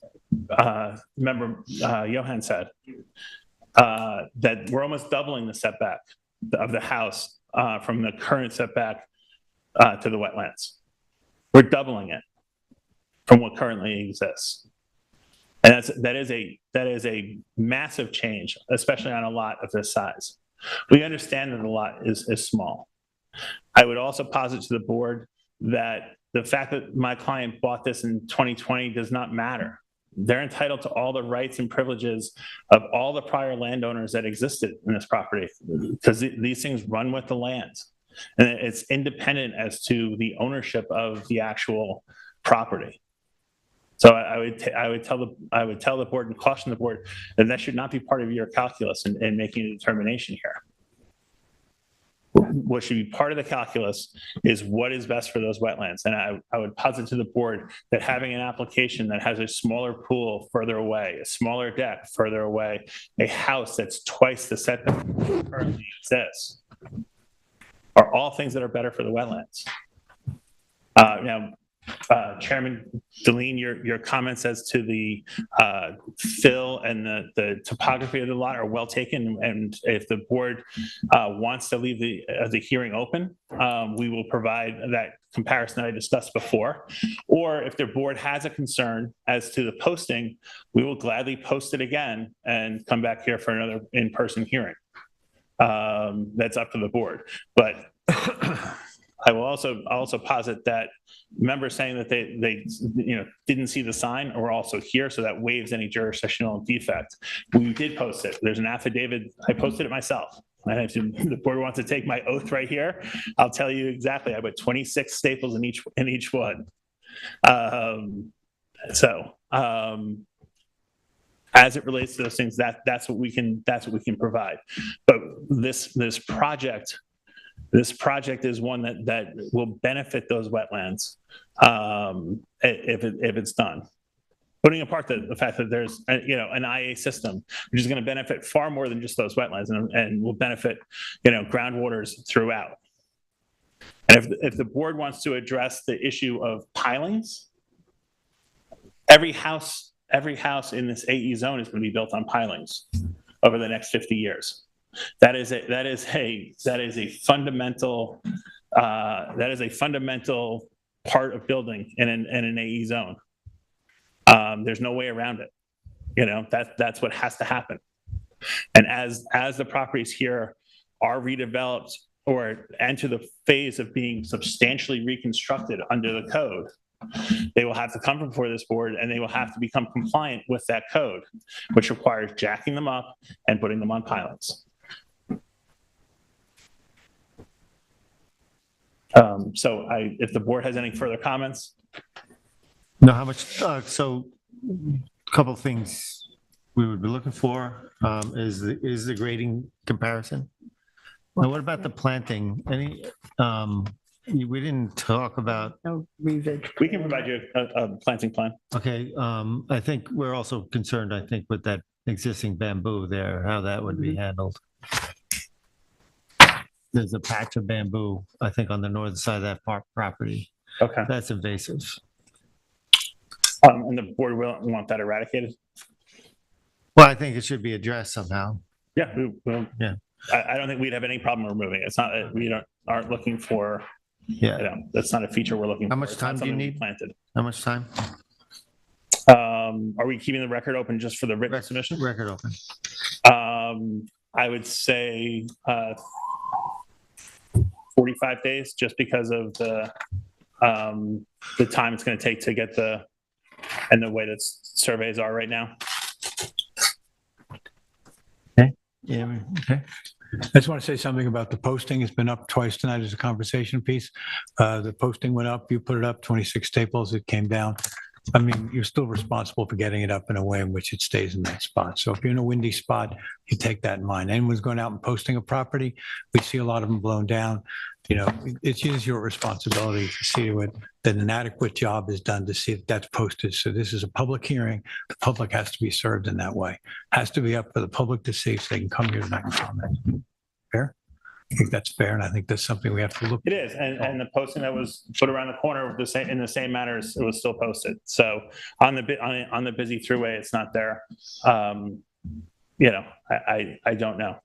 member Johan said, that we're almost doubling the setback of the house from the current setback to the wetlands. We're doubling it from what currently exists. And that is a massive change, especially on a lot of this size. We understand that the lot is small. I would also posit to the board that the fact that my client bought this in 2020 does not matter. They're entitled to all the rights and privileges of all the prior landowners that existed in this property, because these things run with the land. And it's independent as to the ownership of the actual property. So I would tell the board and caution the board that should not be part of your calculus in making a determination here. What should be part of the calculus is what is best for those wetlands. And I would posit to the board that having an application that has a smaller pool further away, a smaller deck further away, a house that's twice the setback that currently exists, are all things that are better for the wetlands. Now, Chairman Deline, your comments as to the fill and the topography of the lot are well taken. And if the board wants to leave the hearing open, we will provide that comparison that I discussed before. Or if the board has a concern as to the posting, we will gladly post it again and come back here for another in-person hearing. That's up to the board. But I will also posit that members saying that they didn't see the sign are also here, so that waives any jurisdictional defect. We did post it. There's an affidavit. I posted it myself. And if the board wants to take my oath right here, I'll tell you exactly. I put 26 staples in each one. As it relates to those things, that's what we can provide. But this project is one that will benefit those wetlands if it's done. Putting apart the fact that there's an IA system, which is going to benefit far more than just those wetlands and will benefit groundwaters throughout. And if the board wants to address the issue of pilings, every house in this AE zone is going to be built on pilings over the next 50 years. That is a fundamental part of building in an AE zone. There's no way around it. That's what has to happen. And as the properties here are redeveloped or enter the phase of being substantially reconstructed under the code, they will have to come before this board and they will have to become compliant with that code, which requires jacking them up and putting them on pilings. If the board has any further comments. No, how much, so a couple of things we would be looking for is the grading comparison. Now, what about the planting? We didn't talk about. No revision. We can provide you a planting plan. Okay, I think we're also concerned, with that existing bamboo there, how that would be handled. There's a patch of bamboo, I think, on the northern side of that property. Okay. That's invasive. And the board will want that eradicated? Well, I think it should be addressed somehow. Yeah, we'll. Yeah. I don't think we'd have any problem removing it. It's not, aren't looking for, that's not a feature we're looking for. How much time do you need? Planted. How much time? Are we keeping the record open just for the written submission? Record open. I would say 45 days, just because of the time it's going to take to get the way that surveys are right now. Okay. Yeah. Okay. I just want to say something about the posting. It's been up twice tonight as a conversation piece. The posting went up, you put it up, 26 staples, it came down. I mean, you're still responsible for getting it up in a way in which it stays in that spot. So if you're in a windy spot, you take that in mind. Anyone's going out and posting a property, we see a lot of them blown down. You know, it's your responsibility to see to it that an adequate job is done to see if that's posted. So this is a public hearing. The public has to be served in that way. Has to be up for the public to see so they can come here tonight and comment. Fair? I think that's fair, and I think that's something we have to look. It is, and the posting that was put around the corner in the same manner as it was still posted. So on the busy throughway, it's not there. You know, I don't know,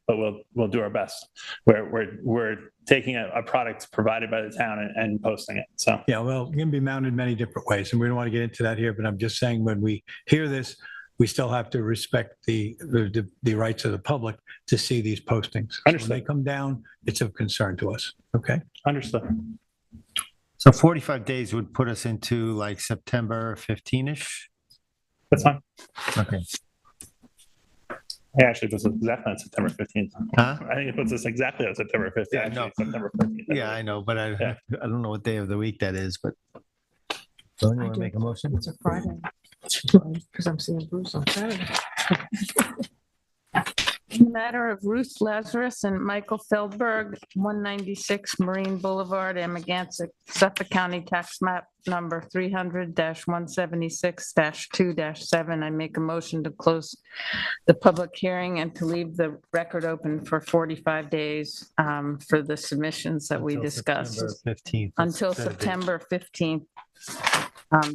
but we'll do our best. We're taking a product provided by the town and posting it. So Yeah, well, it can be mounted many different ways, and we don't want to get into that here. But I'm just saying, when we hear this, we still have to respect the rights of the public to see these postings. So Understood. when they come down, it's of concern to us. Okay. understood. So 45 days would put us into like September 15-ish? That's fine. Okay. It actually puts us exactly on September 15th. Huh? I think it puts us exactly on September 15th. Yeah, Actually, no. September 15th. Yeah, I know, but I Yeah. don't know what day of the week that is, but. So you want to make a motion? It's a Friday. Because I'm seeing Bruce on Saturday. In the matter of Ruth Lazarus and Michael Feldberg, 196 Marine Boulevard, Amagansett, Suffolk County Tax Map Number 300-176-2-7. I make a motion to close the public hearing and to leave the record open for 45 days for the submissions that we Until discussed. September 15th. Until Instead of September 15th,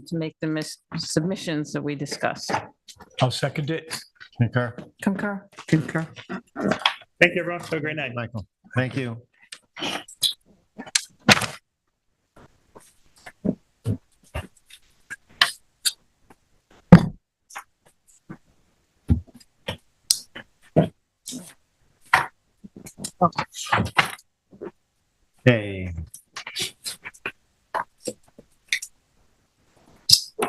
to make the submissions that we discussed. I'll second it. Concur. Concur. Thank you, everyone. Have a great night. Michael, thank you. Okay.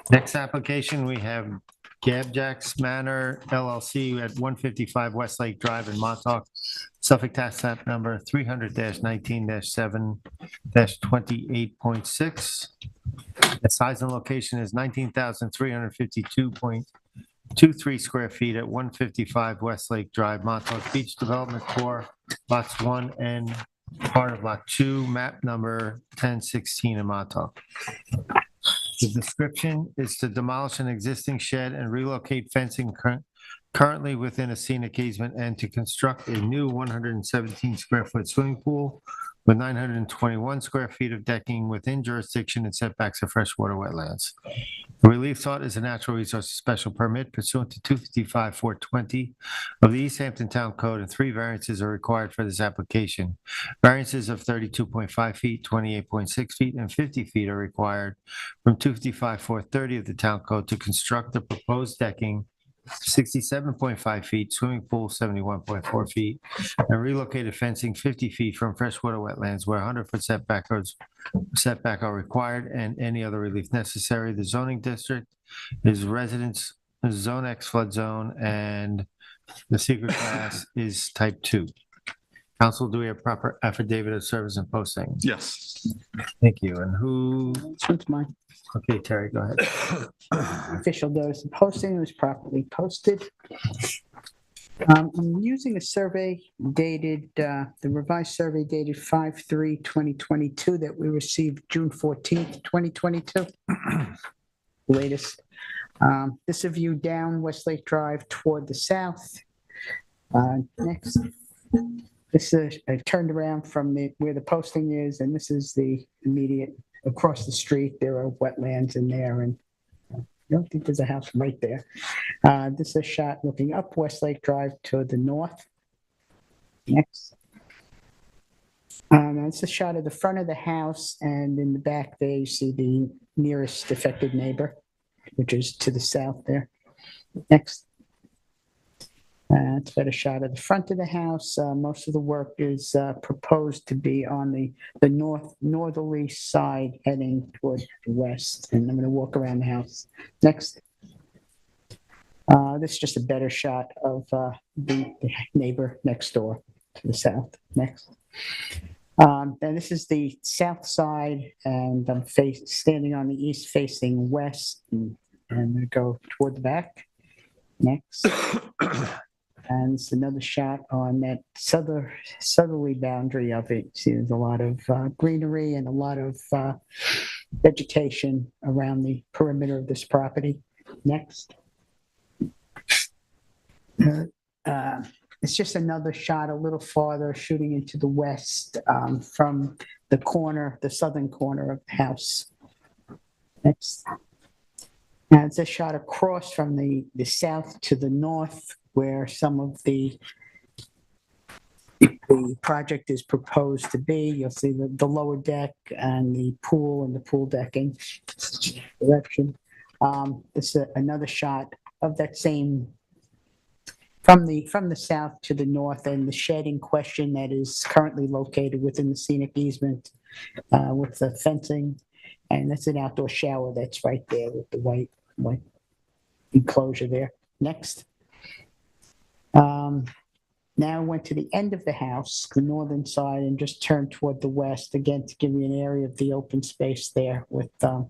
Next application, we have Gabjack's Manor LLC at 155 Westlake Drive in Montauk, Suffolk Tax Map Number 300-19-7-28.6. The size and location is 19,352.23 square feet at 155 Westlake Drive, Montauk Beach Development Corp., lots 1 and part of lot 2, map number 1016 in Montauk. The description is to demolish an existing shed and relocate fencing currently within a scenic easement and to construct a new 117 square foot swimming pool with 921 square feet of decking within jurisdiction and setbacks of freshwater wetlands. The relief sought is a natural resources special permit pursuant to 255-420 of the East Hampton Town Code, and 3 variances are required for this application. Variances of 32.5 feet, 28.6 feet, and 50 feet are required from 255-430 of the Town Code to construct the proposed decking 67.5 feet, swimming pool 71.4 feet, and relocated fencing 50 feet from freshwater wetlands where 100-foot setback are required and any other relief necessary. The zoning district is residence zone X flood zone, and the secret class is type 2. Council, do we have proper affidavit of service and posting? Yes. Thank you. And who? This one's mine. Okay, Terry, go ahead. Official notice of posting was properly posted. I'm using a survey dated, the revised survey dated 5/3/2022 that we received June 14th, 2022. Latest. This is a view down Westlake Drive toward the south. Next. This is, I turned around from where the posting is, and this is the immediate, across the street. There are wetlands in there, and I don't think there's a house right there. This is a shot looking up Westlake Drive to the north. Next. It's a shot of the front of the house, and in the back there you see the nearest affected neighbor, which is to the south there. Next. It's got a shot of the front of the house. Most of the work is proposed to be on the northerly side heading toward the west. And I'm going to walk around the house. Next. This is just a better shot of the neighbor next door to the south. Next. Then this is the south side, and I'm standing on the east facing west, and we go toward the back. Next. And it's another shot on that southerly boundary of it. See, there's a lot of greenery and a lot of vegetation around the perimeter of this property. Next. It's just another shot a little farther, shooting into the west from the corner, the southern corner of the house. Next. Now it's a shot across from the south to the north, where some of the project is proposed to be. You'll see the lower deck and the pool decking direction. This is another shot of that same from the south to the north, and the shed in question that is currently located within the scenic easement with the fencing, and that's an outdoor shower that's right there with the white enclosure there. Next. Now I went to the end of the house, the northern side, and just turned toward the west again to give you an area of the open space there with the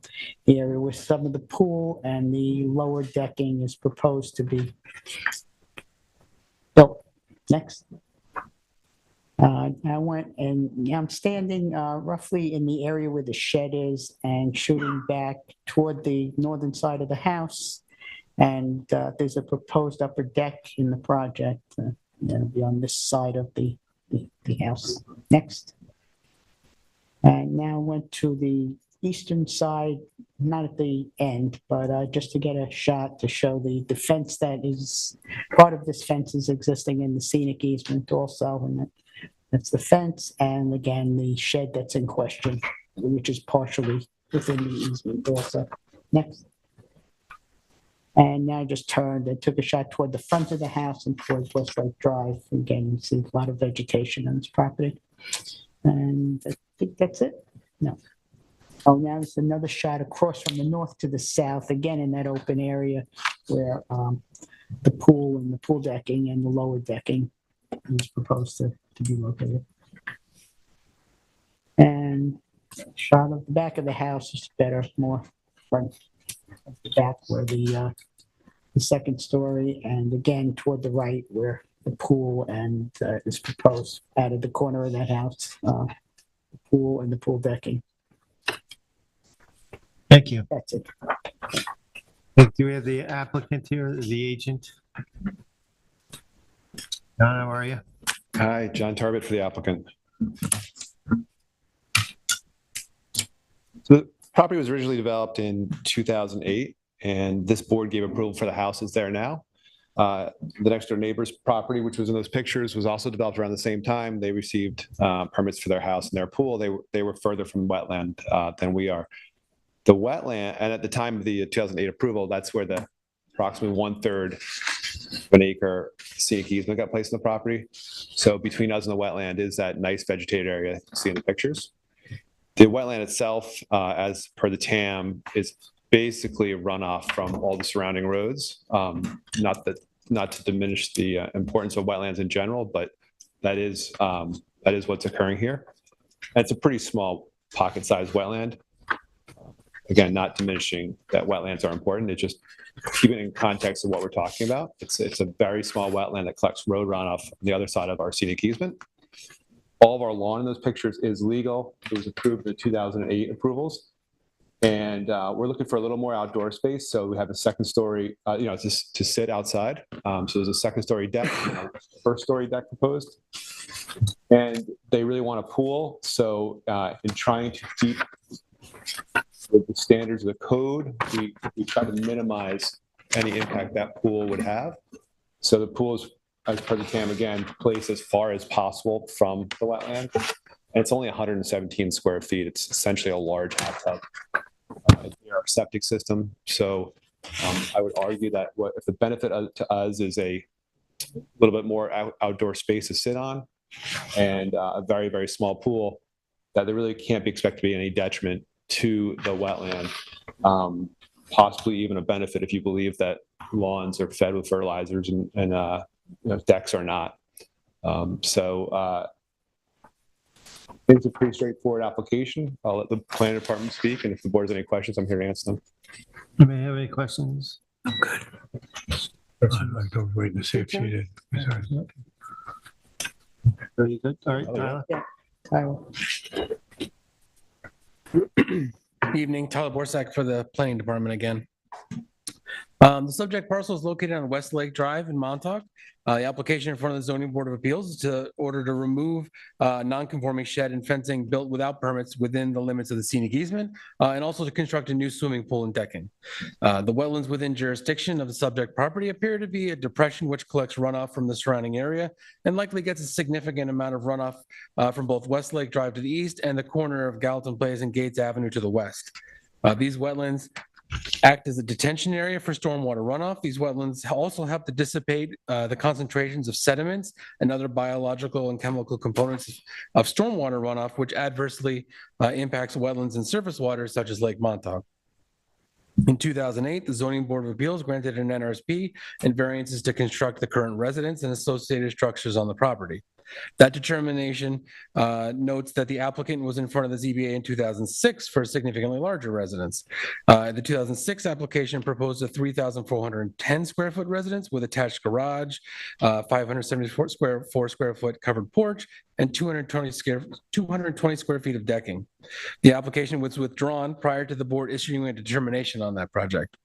area with some of the pool and the lower decking is proposed to be built. Next. I went and I'm standing roughly in the area where the shed is and shooting back toward the northern side of the house. And there's a proposed upper deck in the project. Be on this side of the house. Next. And now went to the eastern side, not at the end, but just to get a shot to show the fence that is, part of this fence is existing in the scenic easement also. And that's the fence, and again, the shed that's in question, which is partially within the easement also. Next. And now I just turned and took a shot toward the front of the house and towards West Lake Drive. Again, you see a lot of vegetation on this property. And I think that's it. No. Oh, now there's another shot across from the north to the south, again in that open area where the pool and the pool decking and the lower decking is proposed to be located. And shot of the back of the house is better, more front of the back where the second story, and again toward the right where the pool and is proposed out of the corner of that house, the pool and the pool decking. Thank you. That's it. Do we have the applicant here, the agent? John, how are you? Hi, John Tarbett for the applicant. So the property was originally developed in 2008, and this board gave approval for the houses there now. The next door neighbor's property, which was in those pictures, was also developed around the same time. They received permits for their house and their pool. They were further from wetland than we are. The wetland, and at the time of the 2008 approval, that's where the approximately 1/3 of an acre scenic easement got placed in the property. So between us and the wetland is that nice vegetated area you see in the pictures. The wetland itself, as per the TAM, is basically a runoff from all the surrounding roads. Not to diminish the importance of wetlands in general, but that is what's occurring here. And it's a pretty small pocket-sized wetland. Again, not diminishing that wetlands are important. It's just keeping it in context of what we're talking about. It's a very small wetland that collects road runoff on the other side of our scenic easement. All of our lawn in those pictures is legal. It was approved in the 2008 approvals. And we're looking for a little more outdoor space. So we have a second story, just to sit outside. So there's a second story deck, first story deck proposed. And they really want a pool. So in trying to keep with the standards of the code, we try to minimize any impact that pool would have. So the pool is, as per the TAM, again, placed as far as possible from the wetland. And it's only 117 square feet. It's essentially a large hot tub. It's near our septic system. So I would argue that if the benefit to us is a little bit more outdoor space to sit on and a very, very small pool, that there really can't be expected to be any detriment to the wetland, possibly even a benefit if you believe that lawns are fed with fertilizers and decks are not. It's a pretty straightforward application. I'll let the planning department speak, and if the board has any questions, I'm here to answer them. Anybody have any questions? I'm good. I'm like waiting to see if she did. Sorry. Very good. All right, Tyler. Evening, Tyler Borsak for the Planning Department again. The subject parcel is located on West Lake Drive in Montauk. The application in front of the Zoning Board of Appeals is to order to remove non-conforming shed and fencing built without permits within the limits of the scenic easement, and also to construct a new swimming pool and decking. The wetlands within jurisdiction of the subject property appear to be a depression which collects runoff from the surrounding area and likely gets a significant amount of runoff from both West Lake Drive to the east and the corner of Gallatin Place and Gates Avenue to the west. These wetlands act as a detention area for stormwater runoff. These wetlands also help to dissipate the concentrations of sediments and other biological and chemical components of stormwater runoff, which adversely impacts wetlands and surface waters such as Lake Montauk. In 2008, the Zoning Board of Appeals granted an NRSP and variances to construct the current residence and associated structures on the property. That determination notes that the applicant was in front of the ZBA in 2006 for a significantly larger residence. The 2006 application proposed a 3,410 square foot residence with attached garage, 574 square foot covered porch, and 220 square feet of decking. The application was withdrawn prior to the board issuing a determination on that project.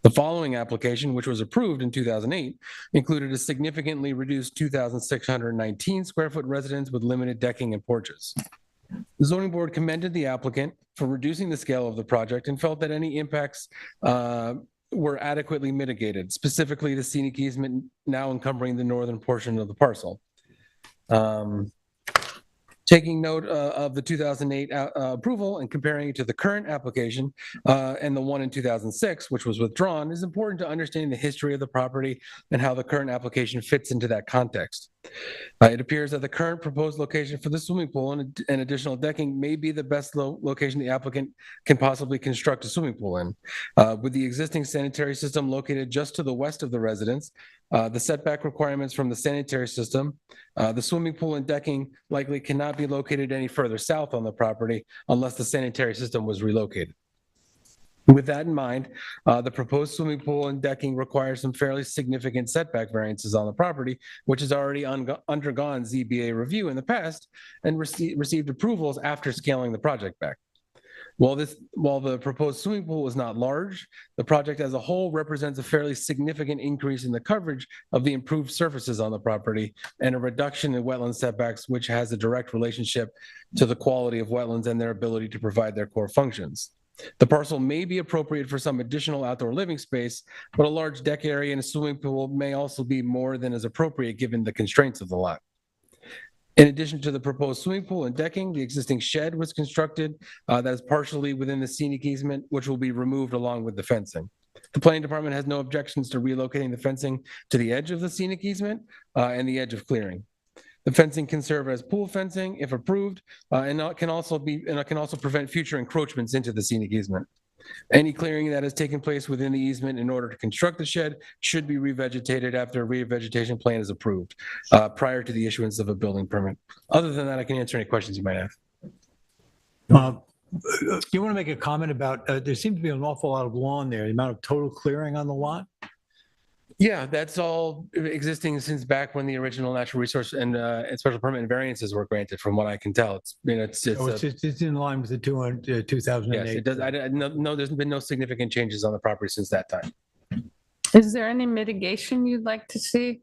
The following application, which was approved in 2008, included a significantly reduced 2,619 square foot residence with limited decking and porches. The zoning board commended the applicant for reducing the scale of the project and felt that any impacts were adequately mitigated, specifically the scenic easement now encumbering the northern portion of the parcel. Taking note of the 2008 approval and comparing it to the current application and the one in 2006, which was withdrawn, is important to understand the history of the property and how the current application fits into that context. It appears that the current proposed location for the swimming pool and additional decking may be the best location the applicant can possibly construct a swimming pool in. With the existing sanitary system located just to the west of the residence, the setback requirements from the sanitary system, the swimming pool and decking likely cannot be located any further south on the property unless the sanitary system was relocated. With that in mind, the proposed swimming pool and decking requires some fairly significant setback variances on the property, which has already undergone ZBA review in the past and received approvals after scaling the project back. While the proposed swimming pool is not large, the project as a whole represents a fairly significant increase in the coverage of the improved surfaces on the property and a reduction in wetland setbacks, which has a direct relationship to the quality of wetlands and their ability to provide their core functions. The parcel may be appropriate for some additional outdoor living space, but a large deck area and a swimming pool may also be more than is appropriate given the constraints of the lot. In addition to the proposed swimming pool and decking, the existing shed was constructed that is partially within the scenic easement, which will be removed along with the fencing. The planning department has no objections to relocating the fencing to the edge of the scenic easement and the edge of clearing. The fencing can serve as pool fencing if approved, and it can also prevent future encroachments into the scenic easement. Any clearing that has taken place within the easement in order to construct the shed should be revegetated after a revegetation plan is approved prior to the issuance of a building permit. Other than that, I can answer any questions you might have. Do you want to make a comment about, there seems to be an awful lot of lawn there, the amount of total clearing on the lot? Yeah, that's all existing since back when the original natural resource and special permit and variances were granted, from what I can tell. It's in line with the 2008. Yes, it does. No, there's been no significant changes on the property since that time. Is there any mitigation you'd like to see?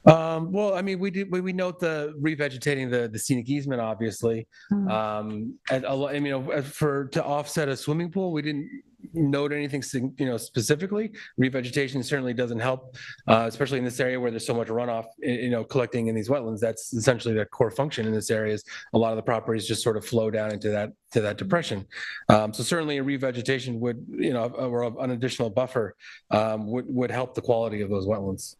Well, I mean, we note the revegetating the scenic easement, obviously. And to offset a swimming pool, we didn't note anything, specifically. Revegetation certainly doesn't help, especially in this area where there's so much runoff, collecting in these wetlands. That's essentially the core function in this area. Is a lot of the properties just sort of flow down into that depression. So certainly a revegetation would, or an additional buffer would help the quality of those wetlands.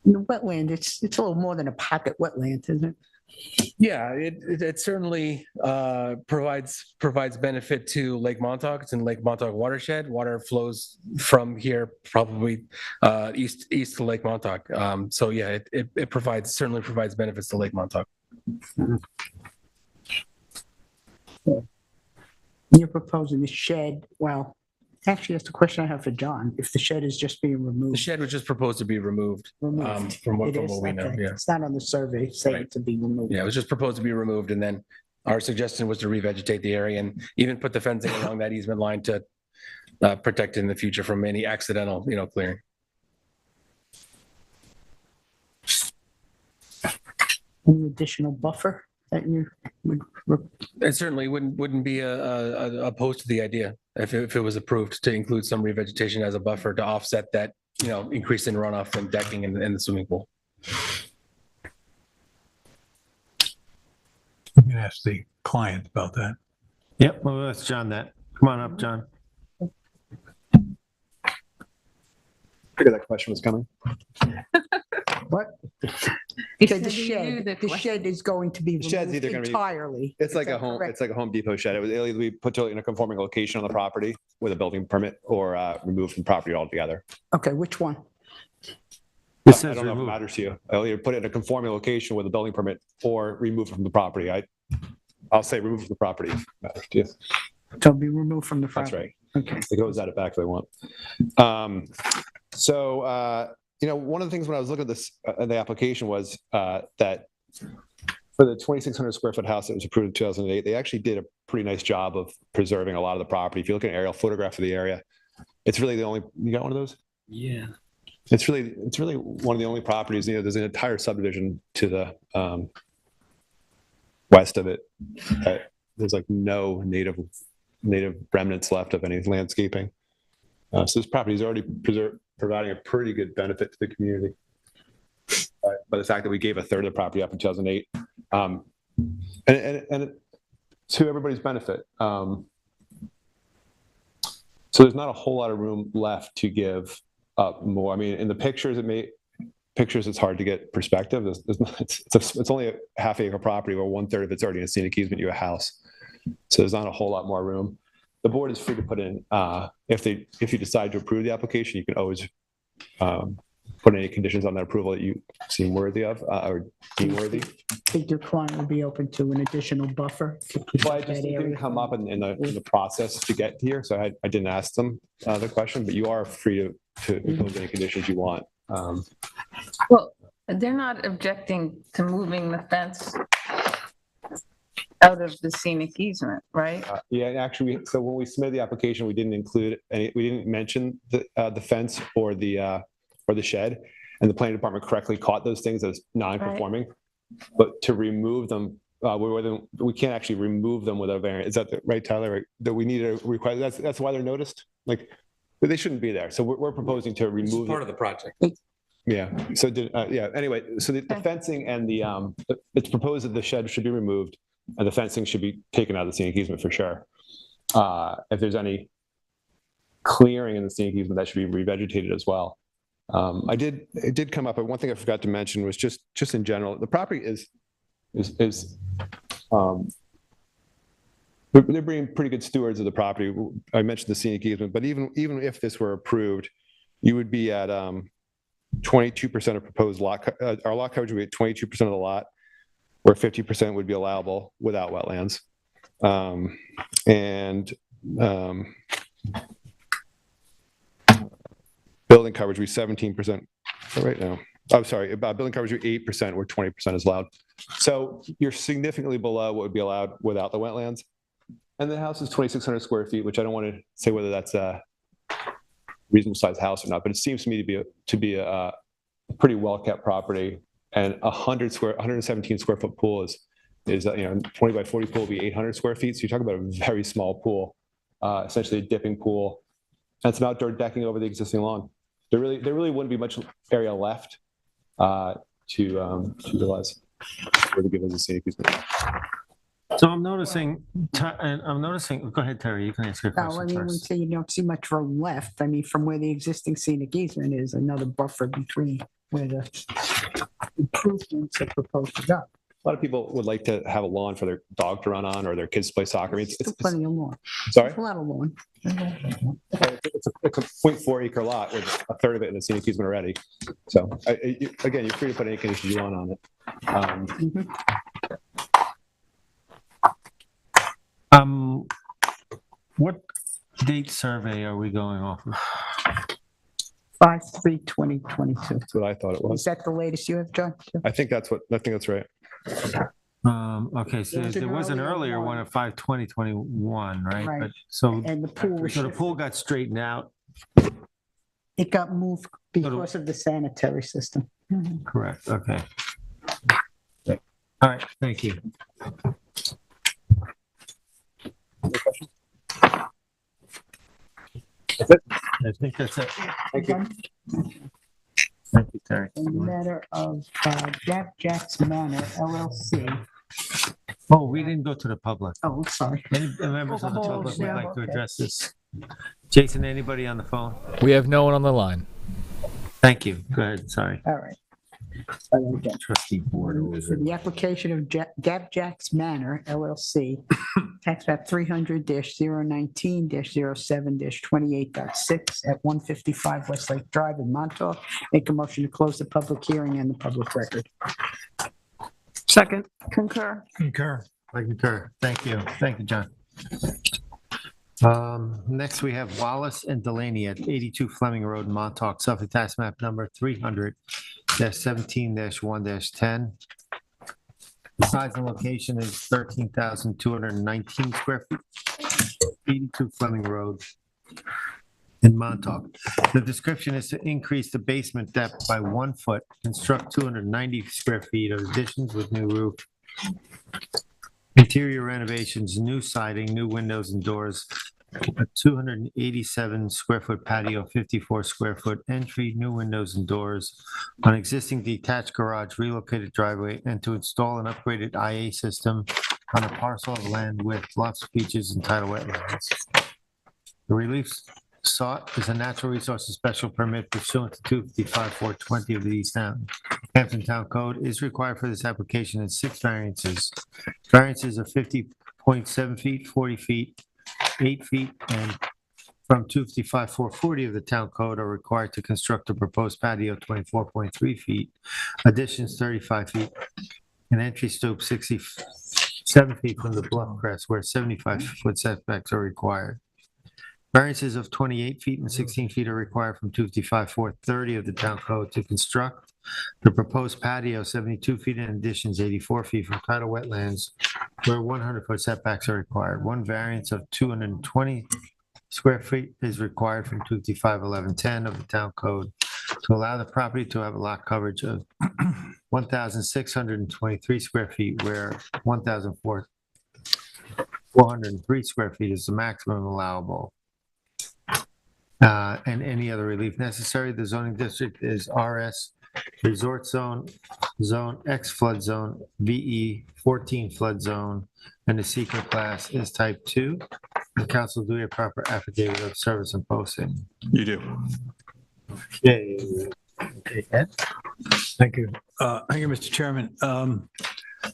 In the wetland, it's a little more than a pocket wetland, isn't it? Yeah, it certainly provides benefit to Lake Montauk. It's in Lake Montauk watershed. Water flows from here probably east to Lake Montauk. So yeah, it certainly provides benefits to Lake Montauk. You're proposing the shed, well, actually, that's the question I have for John, if the shed is just being The removed. shed was just proposed to be removed, Removed. from It is? what we know, Okay. yeah. It's not on the survey saying Right. to be removed. Yeah, it was just proposed to be removed, and then our suggestion was to revegetate the area and even put the fencing along that easement line to protect it in the future from any accidental, clearing. Any additional buffer that you would, It certainly wouldn't be opposed to the idea if it was approved to include some revegetation as a buffer to offset that, increase in runoff from decking in the swimming pool. I'm going to ask the client about that. Yep, well, that's John that. Come on up, John. Figured that question was coming. what? He Okay, said the he knew shed, the the shed is going to be The shed's removed either gonna be- entirely. It's like Is a that home, correct? it's like a Home Depot shed. It would either be put in a conforming location on the property with a building permit or removed from property altogether. Okay, which one? It I says don't know if it remove. matters to you. I'll either put it in a conforming location with a building permit or remove it from the property. I'll say remove from the property. if it matters to you. So be removed from the That's property. right. Okay. It goes at it back if they want. One of the things when I was looking at this, the application was that for the 2,600 square foot house that was approved in 2008, they actually did a pretty nice job of preserving a lot of the property. If you look at an aerial photograph of the area, it's really the only, you got one of those? Yeah. It's really one of the only properties, there's an entire subdivision to the west of it. There's like no native remnants left of any landscaping. So this property is already providing a pretty good benefit to the community. By the fact that we gave a third of the property up in 2008, and to everybody's benefit. So there's not a whole lot of room left to give up more. I mean, in the pictures, it's hard to get perspective. It's only a half acre property where 1/3 of it's already in a scenic easement, you a house. So there's not a whole lot more room. The board is free to put in, if you decide to approve the application, you can always put any conditions on that approval that you seem worthy of or deem worthy. I think your client would be open to an additional buffer. To Well, protect it just that didn't area come up from- in the process to get here, so I didn't ask them the question, but you are free to impose any conditions you want. Well, they're not objecting to moving the fence out of the scenic easement, right? Yeah, actually, so when we submitted the application, we didn't mention the fence or the shed, and the planning department correctly caught those things as non-conforming. But to remove them, we can't actually remove them without variance. Is that right, Tyler? Right? That we need to require. That's why they're noticed. Like, but they shouldn't be there. So we're proposing to remove Part of the project. Yeah. So Anyway, so the fencing and it's proposed that the shed should be removed and the fencing should be taken out of the scenic easement for sure. If there's any clearing in the scenic easement, that should be revegetated as well. It did come up, but one thing I forgot to mention was just in general, the property they're being pretty good stewards of the property. I mentioned the scenic easement, but even if this were approved, you would be at 22% of proposed lot. Our lot coverage would be at 22% of the lot, where 50% would be allowable without wetlands. Building coverage would be 17% right now. I'm sorry, about building coverage would be 8%, where 20% is allowed. So you're significantly below what would be allowed without the wetlands. And the house is 2,600 square feet, which I don't want to say whether that's a reasonable sized house or not, but it seems to me to be a pretty well kept property. And 117 square foot pool is 20 by 40 pool would be 800 square feet. So you're talking about a very small pool, essentially a dipping pool, and some outdoor decking over the existing lawn. There really wouldn't be much area left to utilize or to give as a scenic easement. So I'm noticing, go ahead, Terry, you can ask your No, I question mean, we first. say you don't see much room left. I mean, from where the existing scenic easement is, another buffer between where the improvements are proposed to go. A lot of people would like to have a lawn for their dog to run on or their kids to play soccer. I mean, Still plenty of lawn. sorry? A lot of lawn. It's a 0.4 acre lot with a third of it in the scenic easement already. So again, you're free to put any conditions you want on it. What date survey are we going off of? 5/3/2022. That's what I thought it Is was. that the latest you have, John? I think that's right. Okay, so There's an there was an earlier earlier one one. of 5/20/21, right? Right. But so, And the pool was so the shifted. pool got straightened out, It got moved because of the sanitary system. correct, okay. All right, thank you. I think that's it. Thank you. Thank you, Terry. In the matter of Jack's Manor LLC. Oh, we didn't go to the public. Oh, sorry. Any members of the Oh, public would yeah, like to okay. address this? Jason, anybody on the phone? We have no one on the line. Thank you. Go ahead, sorry. All right. Trustee board. For the application of Jack's Manor LLC, tax map 300-019-07-28.6 at 155 Westlake Drive in Montauk. Make a motion to close the public hearing and the public record. Second. Concur. Concur. I concur. Thank you. Thank you, John. Next, we have Wallace and Delaney at 82 Fleming Road, Montauk, Suffolk, tax map number 300-17-1-10. The size and location is 13,219 square feet, 82 Fleming Road in Montauk. The description is to increase the basement depth by 1 foot, construct 290 square feet of additions with new roof, interior renovations, new siding, new windows and doors, a 287 square foot patio, 54 square foot entry, new windows and doors, an existing detached garage, relocated driveway, and to install an upgraded IA system on a parcel of land with bluffs, beaches, and tidal wetlands. The relief sought is a natural resources special permit pursuant to 255-420 of the East Hampton Town Code is required for this application in 6 variances. Variances of 50.7 feet, 40 feet, 8 feet, and from 255-440 of the Town Code are required to construct a proposed patio 24.3 feet, additions 35 feet, an entry stoop 67 feet from the bluff crest where 75-foot setbacks are required. Variances of 28 feet and 16 feet are required from 255-430 of the Town Code to construct the proposed patio 72 feet and additions 84 feet from tidal wetlands where 100-foot setbacks are required. One variance of 220 square feet is required from 255-1110 of the Town Code to allow the property to have a lot coverage of 1,623 square feet where 1,403 square feet is the maximum allowable. And any other relief necessary. The zoning district is RS Resort Zone, Zone X Flood Zone, VE 14 Flood Zone, and the secret class is Type 2. The council do a proper affidavit of service and posting. You do. Okay. Ed? Thank you. Thank you, Mr. Chairman.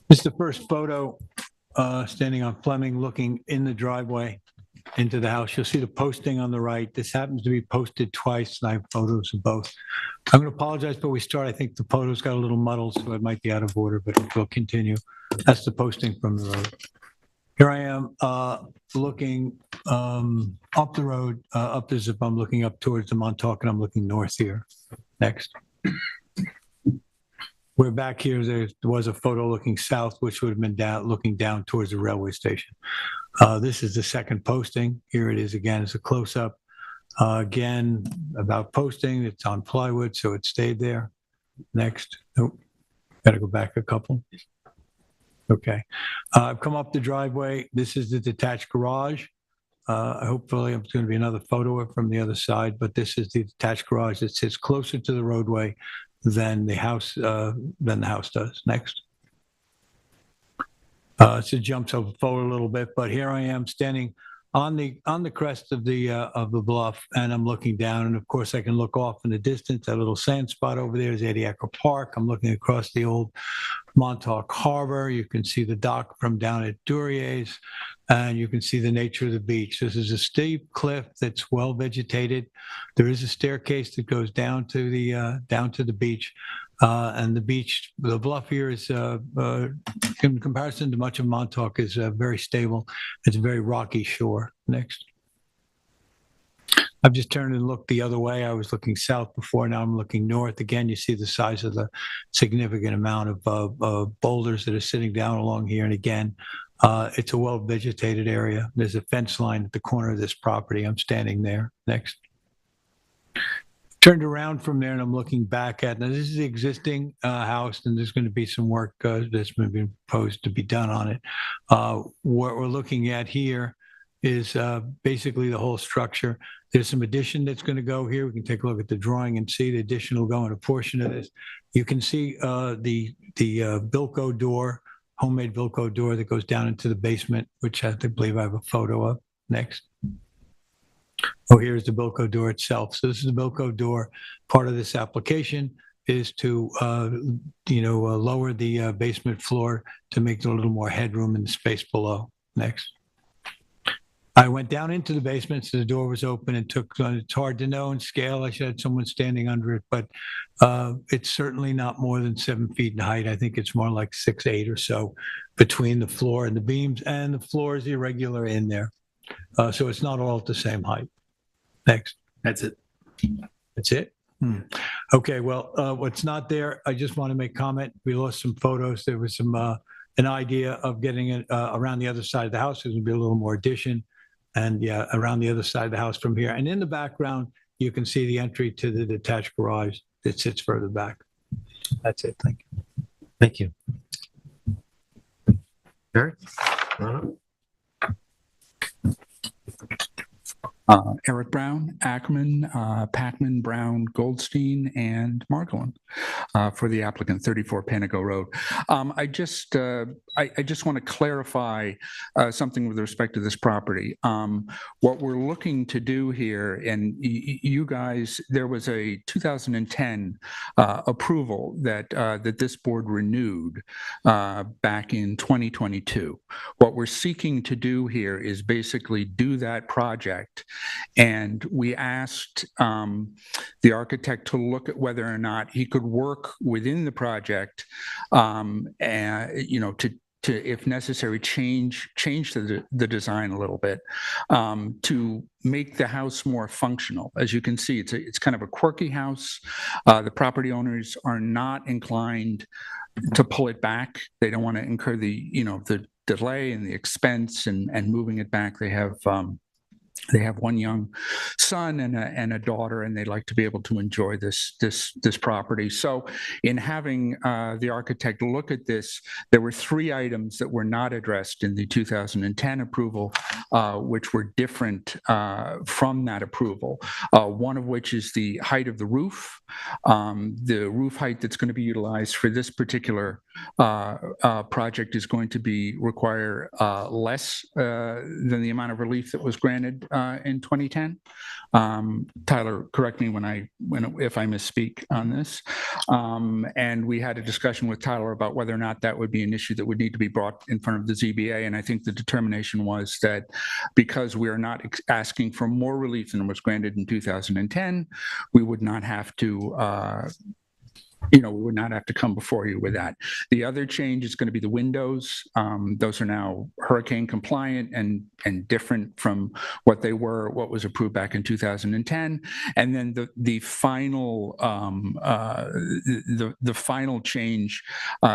This is the first photo standing on Fleming, looking in the driveway into the house. You'll see the posting on the right. This happens to be posted twice, and I have photos of both. I'm going to apologize, but we start. I think the photos got a little muddled, so it might be out of order, but we'll continue. That's the posting from the road. Here I am looking up the road, up as if I'm looking up towards the Montauk, and I'm looking north here. Next. We're back here. There was a photo looking south, which would have been looking down towards the railway station. This is the second posting. Here it is again as a close-up. Again, about posting, it's on plywood, so it stayed there. Next. Nope. Got to go back a couple. Okay. I've come up the driveway. This is the detached garage. Hopefully, it's going to be another photo from the other side, but this is the detached garage that sits closer to the roadway than the house does. Next. So it jumps forward a little bit, but here I am standing on the crest of the bluff, and I'm looking down, and of course I can look off in the distance. That little sand spot over there is Ediaca Park. I'm looking across the old Montauk Harbor. You can see the dock from down at Duryer's, and you can see the nature of the beach. This is a steep cliff that's well vegetated. There is a staircase that goes down to the beach. And the beach, the bluff here is, in comparison to much of Montauk, is very stable. It's a very rocky shore. Next. I've just turned and looked the other way. I was looking south before, now I'm looking north. Again, you see the size of the significant amount of boulders that are sitting down along here. And again, it's a well-vegetated area. There's a fence line at the corner of this property. I'm standing there. Next. Turned around from there and I'm looking back at, now this is the existing house, and there's going to be some work that's been proposed to be done on it. What we're looking at here is basically the whole structure. There's some addition that's going to go here. We can take a look at the drawing and see the addition will go in a portion of this. You can see the Bilco door, homemade Bilco door that goes down into the basement, which I believe I have a photo of. Next. Oh, here's the Bilco door itself. So this is the Bilco door. Part of this application is to, lower the basement floor to make a little more headroom in the space below. Next. I went down into the basement, so the door was open and it's hard to know in scale. I should have someone standing under it, but it's certainly not more than 7 feet in height. I think it's more like 6, 8 or so between the floor and the beams, and the floor is irregular in there. So it's not all at the same height. Next. That's it. That's it? Okay, well, what's not there, I just want to make comment. We lost some photos. There was some an idea of getting it around the other side of the house. There's going to be a little more addition. And yeah, around the other side of the house from here. And in the background, you can see the entry to the detached garage that sits further back. That's it. Thank you. Thank you. Eric? Eric Brown, Ackerman, Packman, Brown, Goldstein, and Margolin for the applicant, 34 Panago Road. I just want to clarify something with respect to this property. What we're looking to do here, and you guys, there was a 2010 approval that this board renewed back in 2022. What we're seeking to do here is basically do that project. And we asked the architect to look at whether or not he could work within the project, and to, if necessary, change the design a little bit to make the house more functional. As you can see, it's kind of a quirky house. The property owners are not inclined to pull it back. They don't want to incur the delay and the expense and moving it back. They have one young son and a daughter, and they'd like to be able to enjoy this property. So in having the architect look at this, there were 3 items that were not addressed in the 2010 approval, which were different from that approval. One of which is the height of the roof. The roof height that's going to be utilized for this particular project is going to require less than the amount of relief that was granted in 2010. Tyler, correct me if I misspeak on this. And we had a discussion with Tyler about whether or not that would be an issue that would need to be brought in front of the ZBA. And I think the determination was that because we are not asking for more relief than was granted in 2010, we would not have to we would not have to come before you with that. The other change is going to be the windows. Those are now hurricane compliant and different from what was approved back in 2010. And then the final the final change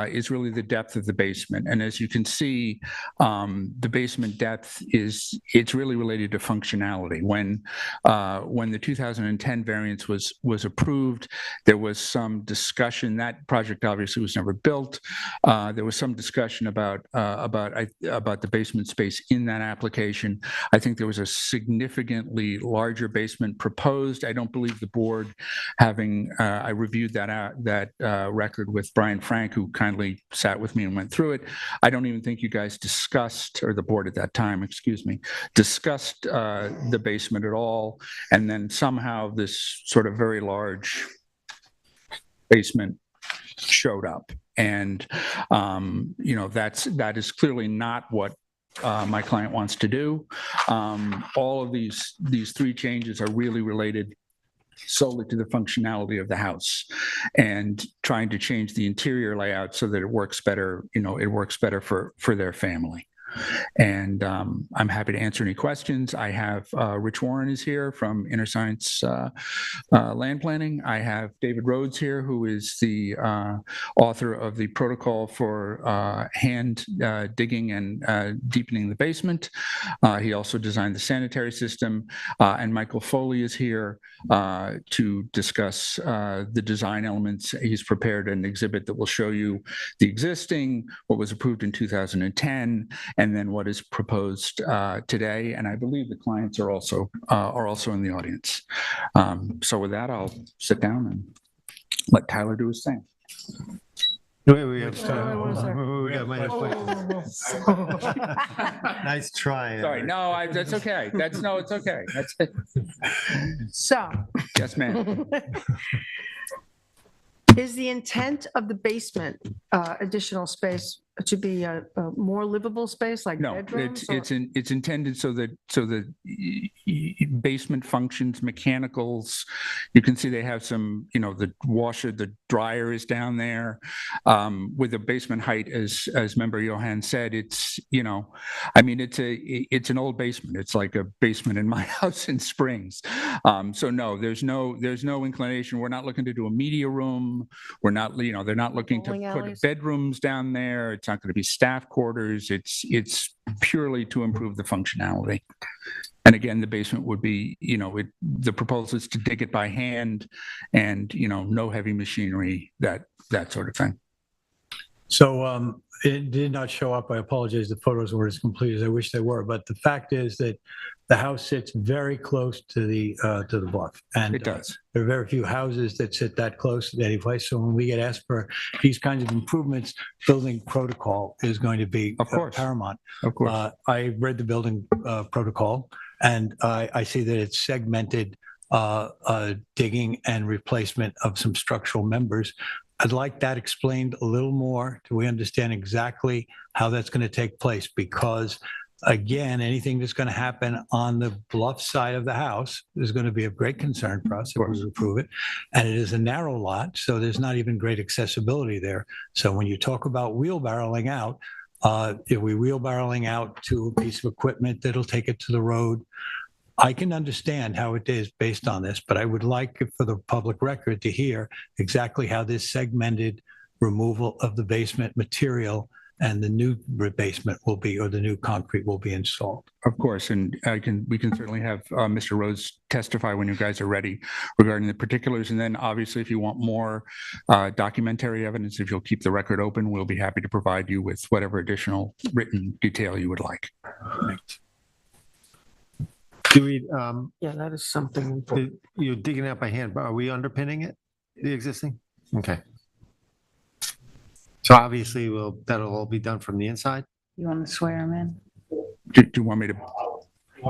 is really the depth of the basement. And as you can see, the basement depth it's really related to functionality. When the 2010 variance was approved, there was some discussion. That project obviously was never built. There was some discussion about the basement space in that application. I think there was a significantly larger basement proposed. I don't believe the board, I reviewed that record with Brian Frank, who kindly sat with me and went through it. I don't even think you guys discussed, or the board at that time, discussed the basement at all. And then somehow this sort of very large basement showed up, and that is clearly not what my client wants to do. All of these 3 changes are really related solely to the functionality of the house and trying to change the interior layout so that it works better, it works better for their family. And I'm happy to answer any questions. I have Rich Warren is here from Inner Science Land Planning. I have David Rhodes here, who is the author of the protocol for hand digging and deepening the basement. He also designed the sanitary system. And Michael Foley is here to discuss the design elements. He's prepared an exhibit that will show you the existing, what was approved in 2010, and then what is proposed today. And I believe the clients are also in the audience. So with that, I'll sit down and let Tyler do his thing. Wait, we have, Wait, we got minus Nice try. Sorry, no, that's okay. It's okay. That's it. So, Yes, ma'am. is the intent of the basement additional space to be a more livable space like No, bedrooms? it's intended so that basement functions, mechanicals. You can see they have some, the washer, the dryer is down there. With the basement height, as Member Johan said, it's it's an old basement. It's like a basement in my house in Springs. So no, there's no inclination. We're not looking to do a media room. We're not, they're not looking to Bowling put alleys? bedrooms down there. It's not going to be staff quarters. It's purely to improve the functionality. And again, the basement would be, the proposal is to dig it by hand and, no heavy machinery, that sort of thing. So it did not show up. I apologize. The photos weren't as complete as I wish they were. But the fact is that the house sits very close to the bluff. And It does. there are very few houses that sit that close to any place. So when we get asked for these kinds of improvements, building protocol is going to be Of course. paramount. Of course. I read the building protocol, and I see that it's segmented digging and replacement of some structural members. I'd like that explained a little more. Do we understand exactly how that's going to take place? Because again, anything that's going to happen on the bluff side of the house is going to be of great concern for us if we approve it. And it is a narrow lot, so there's not even great accessibility there. So when you talk about wheelbarrowing out, if we wheelbarrowing out to a piece of equipment that'll take it to the road, I can understand how it is based on this, but I would like for the public record to hear exactly how this segmented removal of the basement material and the new basement will be, or the new concrete will be installed. Of course, and we can certainly have Mr. Rhodes testify when you guys are ready regarding the particulars. And then obviously, if you want more documentary evidence, if you'll keep the record open, we'll be happy to provide you with whatever additional written detail you would like. Do we, Yeah, that is something. you're digging out by hand, but are we underpinning it, the existing? Okay. So obviously, that'll all be done from the inside? You want to swear him in? Do you want me to?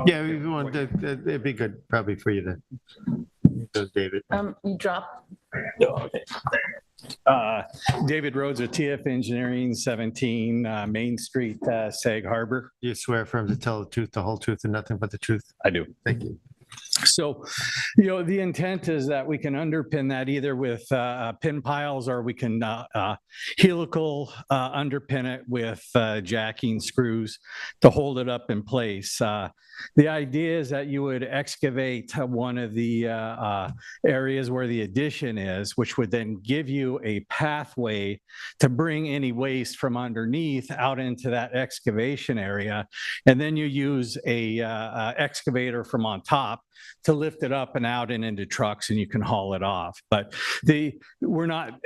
Yeah, if you want, it'd be good probably for you to, David. You drop. David Rhodes of TF Engineering, 17 Main Street, Sag Harbor. You swear firm to tell the truth, the whole truth, and nothing but the truth? I do. Thank you. So, the intent is that we can underpin that either with pin piles, or we can helical underpin it with jacking screws to hold it up in place. The idea is that you would excavate one of the areas where the addition is, which would then give you a pathway to bring any waste from underneath out into that excavation area. And then you use a excavator from on top to lift it up and out and into trucks, and you can haul it off. But we're not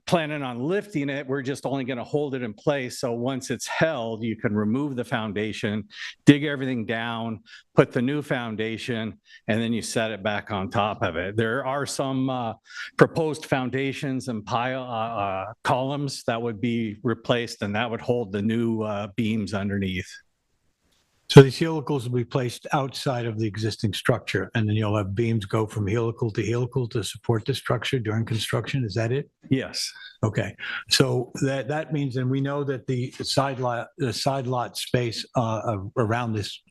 planning on lifting it. We're just only going to hold it in place. So once it's held, you can remove the foundation, dig everything down, put the new foundation, and then you set it back on top of it. There are some proposed foundations and pile columns that would be replaced, and that would hold the new beams underneath. So these helicals will be placed outside of the existing structure, and then you'll have beams go from helical to support the structure during construction. Is that it? Yes. Okay, so that means, and we know that the side lot space around this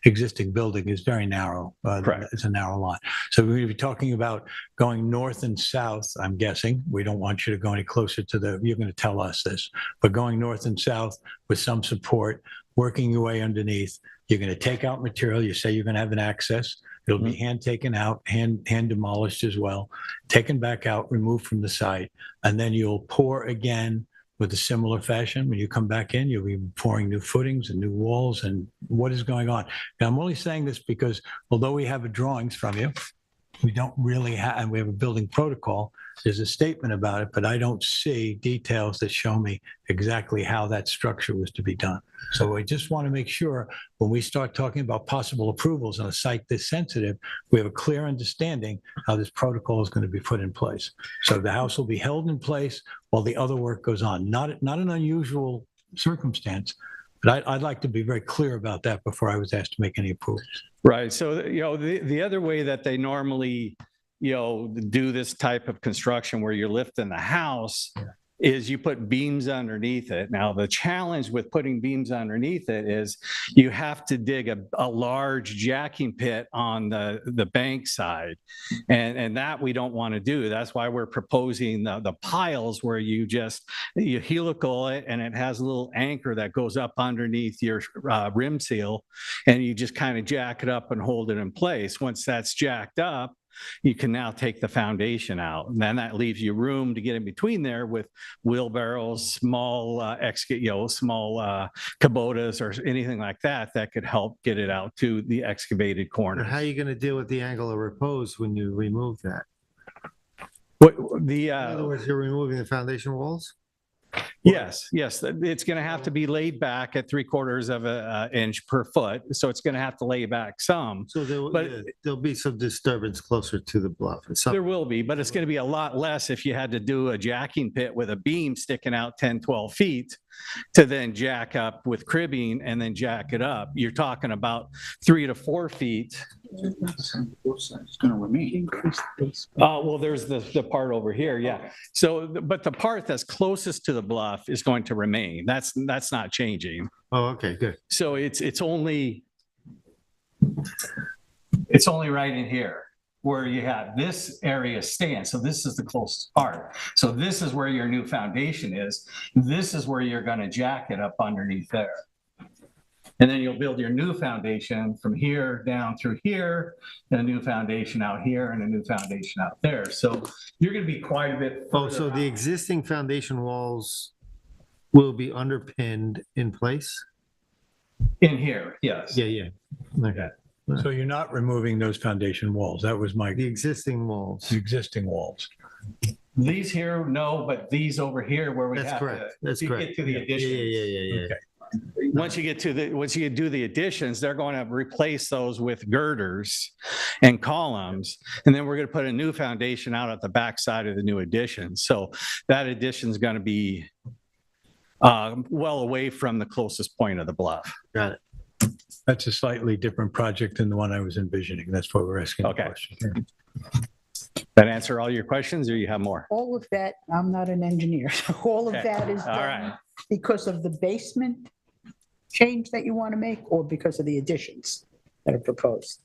existing building is very narrow. Correct. It's a narrow lot. So we're going to be talking about going north and south, I'm guessing. We don't want you to go any closer to you're going to tell us this, but going north and south with some support, working your way underneath. You're going to take out material. You say you're going to have an access. It'll be hand taken out, hand demolished as well, taken back out, removed from the site, and then you'll pour again with a similar fashion. When you come back in, you'll be pouring new footings and new walls and what is going on. Now, I'm only saying this because although we have drawings from you, we don't really have, and we have a building protocol, there's a statement about it, but I don't see details that show me exactly how that structure was to be done. So I just want to make sure when we start talking about possible approvals on a site this sensitive, we have a clear understanding how this protocol is going to be put in place. So the house will be held in place while the other work goes on. Not an unusual circumstance, but I'd like to be very clear about that before I was asked to make any approvals. Right. So, the other way that they normally, do this type of construction where you're lifting the house is you put beams underneath it. Now, the challenge with putting beams underneath it is you have to dig a large jacking pit on the bank side. And that we don't want to do. That's why we're proposing the piles where you helical it and it has a little anchor that goes up underneath your rim seal and you just kind of jack it up and hold it in place. Once that's jacked up, you can now take the foundation out. And then that leaves you room to get in between there with wheelbarrows, small small Kubotas or anything like that could help get it out to the excavated corner. How are you going to deal with the angle of repose when you remove that? In other words, you're removing the foundation walls? Yes, it's going to have to be laid back at 3/4 of an inch per foot. So it's going to have to lay back some. So there'll be some disturbance closer to the bluff. There will be, but it's going to be a lot less if you had to do a jacking pit with a beam sticking out 10, 12 feet to then jack up with cribbing and then jack it up. You're talking about 3 to 4 feet. It's going to remain. Well, there's the part over here, yeah. So, but the part that's closest to the bluff is going to remain. That's not changing. Oh, okay, good. So it's only right in here where you have this area stand. So this is the closest part. So this is where your new foundation is. This is where you're going to jack it up underneath there. And then you'll build your new foundation from here down through here, and a new foundation out here, and a new foundation out there. So you're going to be quite a bit. Oh, so the existing foundation walls will be underpinned in place? In here, yes. Yeah. Okay. So you're not removing those foundation walls. That was The existing walls. the existing walls. These here, no, but these over here where we That's have correct. That's to correct. get to the additions. Yeah. Okay. Once you do the additions, they're going to replace those with girders and columns. And then we're going to put a new foundation out at the back side of the new addition. So that addition is going to be well away from the closest point of the bluff. Got it. That's a slightly different project than the one I was envisioning. That's why we're asking the Okay. question. That answer all your questions or you have more? All of that, I'm not an engineer, so all of Okay. that is All done right. because of the basement change that you want to make or because of the additions that are proposed?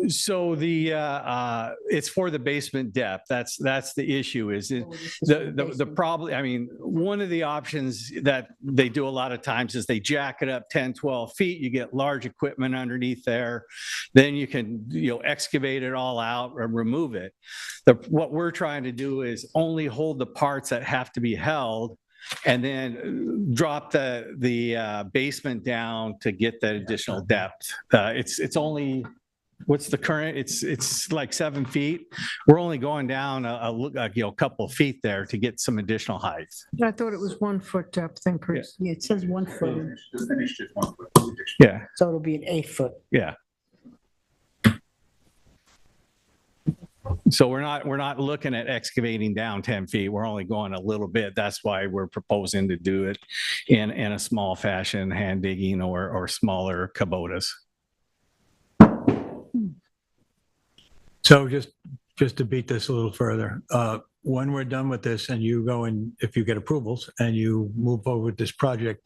So it's for the basement depth. That's the issue is the problem. I mean, one of the options that they do a lot of times is they jack it up 10, 12 feet. You get large equipment underneath there. Then you can, excavate it all out or remove it. What we're trying to do is only hold the parts that have to be held and then drop the basement down to get that additional depth. It's only, what's the current? It's like 7 feet. We're only going down a couple of feet there to get some additional height. I thought it was 1 foot depth increase. Yeah, it says 1 foot, Finished at 1 foot. Yeah, so it'll be an 8 foot. yeah. So we're not looking at excavating down 10 feet. We're only going a little bit. That's why we're proposing to do it in a small fashion, hand digging or smaller kubotas. So just to beat this a little further, when we're done with this and you go and if you get approvals and you move forward with this project,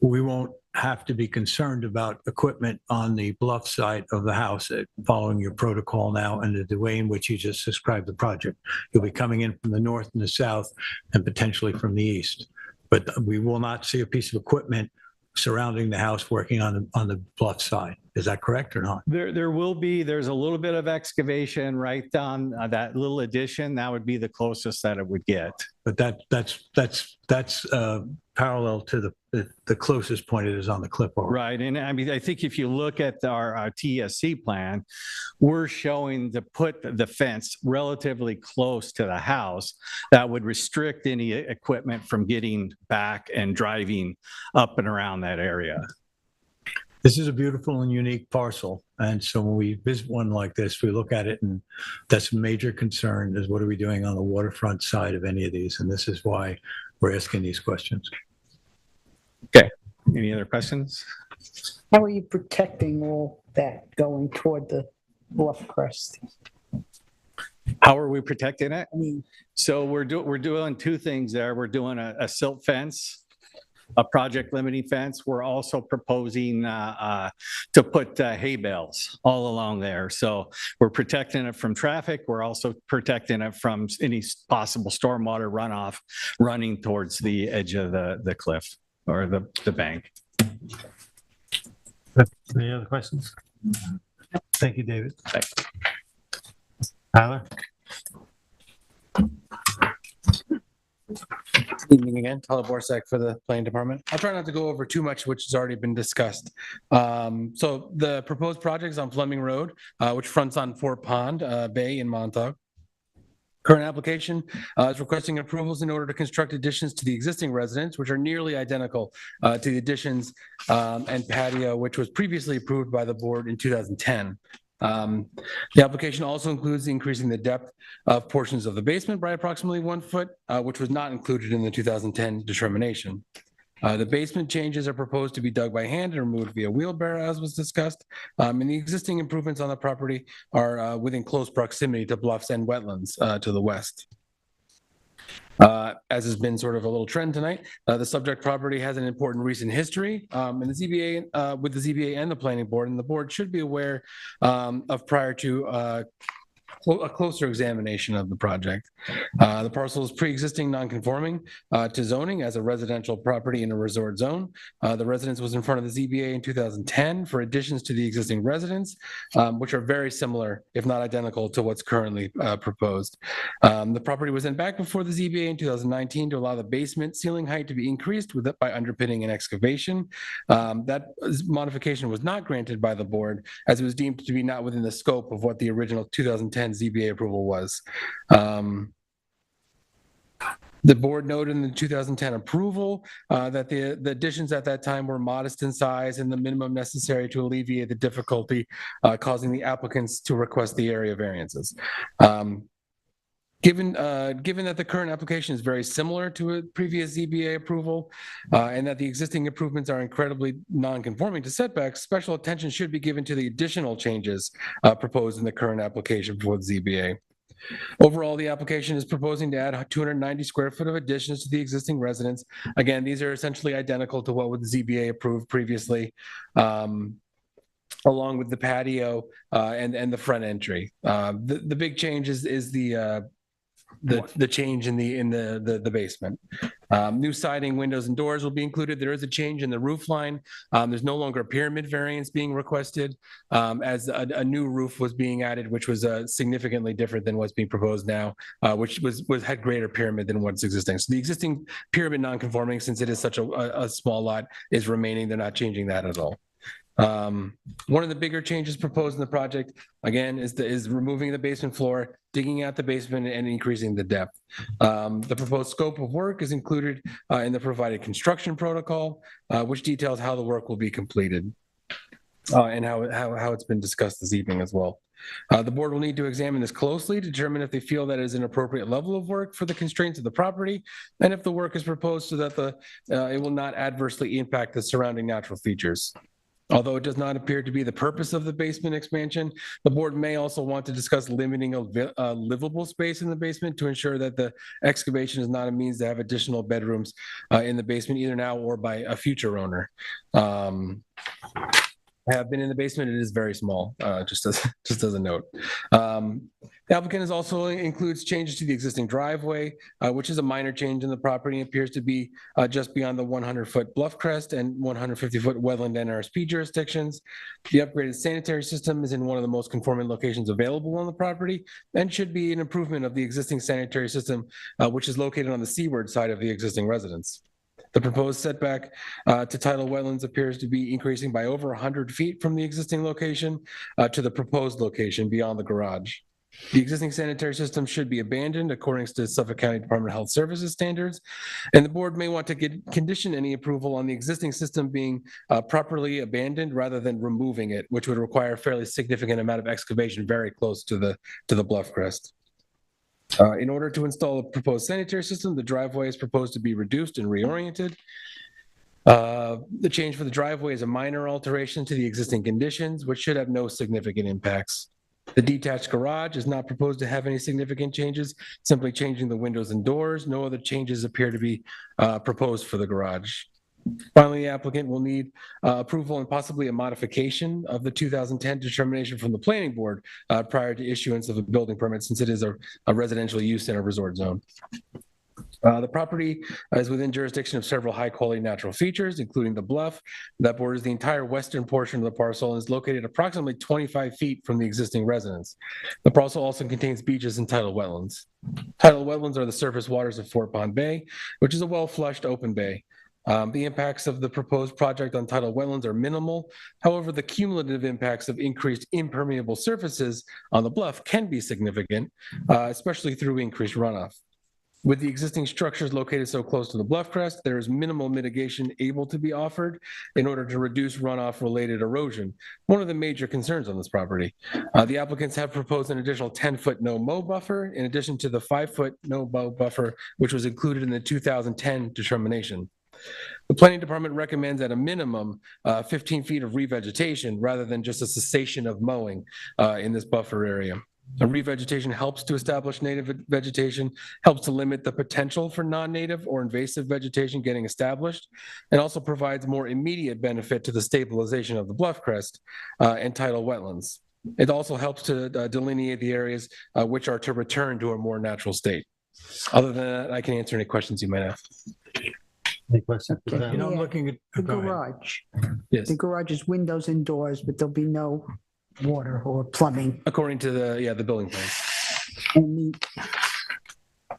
we won't have to be concerned about equipment on the bluff side of the house, following your protocol now and the way in which you just described the project. You'll be coming in from the north and the south and potentially from the east. But we will not see a piece of equipment surrounding the house working on the bluff side. Is that correct or not? There's a little bit of excavation right on that little addition. That would be the closest that it would get. But that's parallel to the closest point it is on the clipboard. Right. And I mean, I think if you look at our TSC plan, we're showing to put the fence relatively close to the house that would restrict any equipment from getting back and driving up and around that area. This is a beautiful and unique parcel. And so when we visit one like this, we look at it and that's a major concern is what are we doing on the waterfront side of any of these? And this is why we're asking these questions. Okay. Any other questions? How are you protecting all that going toward the bluff crest? How are we protecting it? I mean, So we're doing two things there. We're doing a silt fence, a project limiting fence. We're also proposing to put hay bales all along there. So we're protecting it from traffic. We're also protecting it from any possible stormwater runoff running towards the edge of the cliff or the bank. Any other questions? Thank you, David. Thanks. Tyler? Evening again, Tyler Borsak for the planning department. I'll try not to go over too much, which has already been discussed. So the proposed project is on Fleming Road, which fronts on Fort Pond Bay in Montauk. Current application is requesting approvals in order to construct additions to the existing residence, which are nearly identical to the additions and patio, which was previously approved by the board in 2010. The application also includes increasing the depth of portions of the basement by approximately 1 foot, which was not included in the 2010 determination. The basement changes are proposed to be dug by hand and removed via wheelbarrow, as was discussed. And the existing improvements on the property are within close proximity to bluffs and wetlands to the west. As has been sort of a little trend tonight, the subject property has an important recent history and the ZBA, with the ZBA and the planning board, and the board should be aware of prior to a closer examination of the project. The parcel is pre-existing non-conforming to zoning as a residential property in a resort zone. The residence was in front of the ZBA in 2010 for additions to the existing residence, which are very similar, if not identical, to what's currently proposed. The property was then back before the ZBA in 2019 to allow the basement ceiling height to be increased by underpinning and excavation. That modification was not granted by the board as it was deemed to be not within the scope of what the original 2010 ZBA approval was. The board noted in the 2010 approval that the additions at that time were modest in size and the minimum necessary to alleviate the difficulty causing the applicants to request the area variances. Given that the current application is very similar to a previous ZBA approval and that the existing improvements are incredibly non-conforming to setbacks, special attention should be given to the additional changes proposed in the current application for the ZBA. Overall, the application is proposing to add 290 square foot of additions to the existing residence. Again, these are essentially identical to what the ZBA approved previously, along with the patio and the front entry. The big change is the change in the basement. New siding, windows, and doors will be included. There is a change in the roof line. There's no longer a pyramid variance being requested, as a new roof was being added, which was significantly different than what's being proposed now, which had greater pyramid than what's existing. So the existing pyramid non-conforming, since it is such a small lot, is remaining. They're not changing that at all. One of the bigger changes proposed in the project, again, is removing the basement floor, digging out the basement, and increasing the depth. The proposed scope of work is included in the provided construction protocol, which details how the work will be completed and how it's been discussed this evening as well. The board will need to examine this closely to determine if they feel that it is an appropriate level of work for the constraints of the property, and if the work is proposed so that it will not adversely impact the surrounding natural features. Although it does not appear to be the purpose of the basement expansion, the board may also want to discuss limiting a livable space in the basement to ensure that the excavation is not a means to have additional bedrooms in the basement, either now or by a future owner. I have been in the basement. It is very small, just as a note. The applicant also includes changes to the existing driveway, which is a minor change in the property and appears to be just beyond the 100-foot bluff crest and 150-foot wetland NRSP jurisdictions. The upgraded sanitary system is in one of the most conforming locations available on the property and should be an improvement of the existing sanitary system, which is located on the seaward side of the existing residence. The proposed setback to tidal wetlands appears to be increasing by over 100 feet from the existing location to the proposed location beyond the garage. The existing sanitary system should be abandoned according to Suffolk County Department of Health Services standards, and the board may want to condition any approval on the existing system being properly abandoned rather than removing it, which would require a fairly significant amount of excavation very close to the bluff crest. In order to install a proposed sanitary system, the driveway is proposed to be reduced and reoriented. The change for the driveway is a minor alteration to the existing conditions, which should have no significant impacts. The detached garage is not proposed to have any significant changes, simply changing the windows and doors. No other changes appear to be proposed for the garage. Finally, the applicant will need approval and possibly a modification of the 2010 determination from the planning board prior to issuance of a building permit, since it is a residential use in a resort zone. The property is within jurisdiction of several high-quality natural features, including the bluff that borders the entire western portion of the parcel and is located approximately 25 feet from the existing residence. The parcel also contains beaches and tidal wetlands. Tidal wetlands are the surface waters of Fort Pond Bay, which is a well-flushed open bay. The impacts of the proposed project on tidal wetlands are minimal. However, the cumulative impacts of increased impermeable surfaces on the bluff can be significant, especially through increased runoff. With the existing structures located so close to the bluff crest, there is minimal mitigation able to be offered in order to reduce runoff-related erosion, one of the major concerns on this property. The applicants have proposed an additional 10-foot no-mow buffer in addition to the 5-foot no-mow buffer, which was included in the 2010 determination. The planning department recommends at a minimum 15 feet of revegetation rather than just a cessation of mowing in this buffer area. A revegetation helps to establish native vegetation, helps to limit the potential for non-native or invasive vegetation getting established, and also provides more immediate benefit to the stabilization of the bluff crest and tidal wetlands. It also helps to delineate the areas which are to return to a more natural state. Other than that, I can answer any questions you might have. Any questions? You know, I'm looking at The go ahead. garage. Yes. The garage is windows and doors, but there'll be no water or plumbing. According to the building plans. And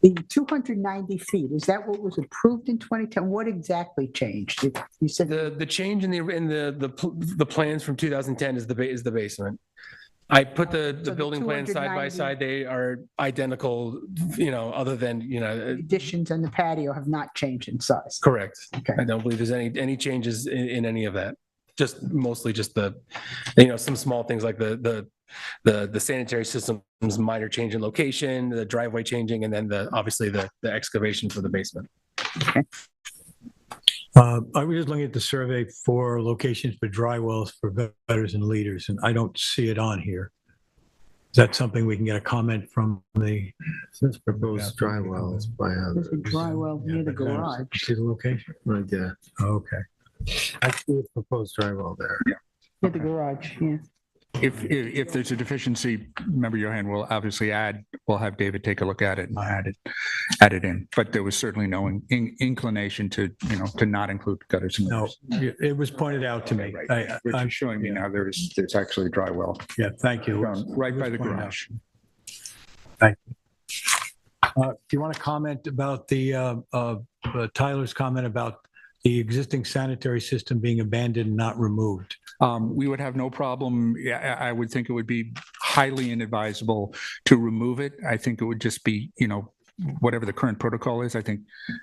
the 290 feet, is that what was approved in 2010? What exactly changed? You said The change in the plans from 2010 is the basement. I put the So the building plans side by 290 side. They are identical, other than, additions and the patio have not changed in size. correct. Okay. I don't believe there's any changes in any of that. Just mostly just some small things like the sanitary systems, minor change in location, the driveway changing, and then obviously the excavation for the basement. I was just looking at the survey for locations for dry wells for gutters and leaders, and I don't see it on here. Is that something we can get a comment from the? Since proposed dry wells by There's others. a dry well near the garage. See the location? Right there. Okay. I see a proposed dry well there. Near the garage, yeah. If there's a deficiency, Member Johan will obviously we'll have David take a look at it and add it in. But there was certainly no inclination to not include gutters and No, leaders. it was pointed out to me. Which I'm is showing me now there's actually a dry well Yeah, thank you. right It by was the pointed out. garage. Thank you. Do you want to comment about the Tyler's comment about the existing sanitary system being abandoned and not removed? We would have no problem. I would think it would be highly inadvisable to remove it. I think it would just be, whatever the current protocol is. I think,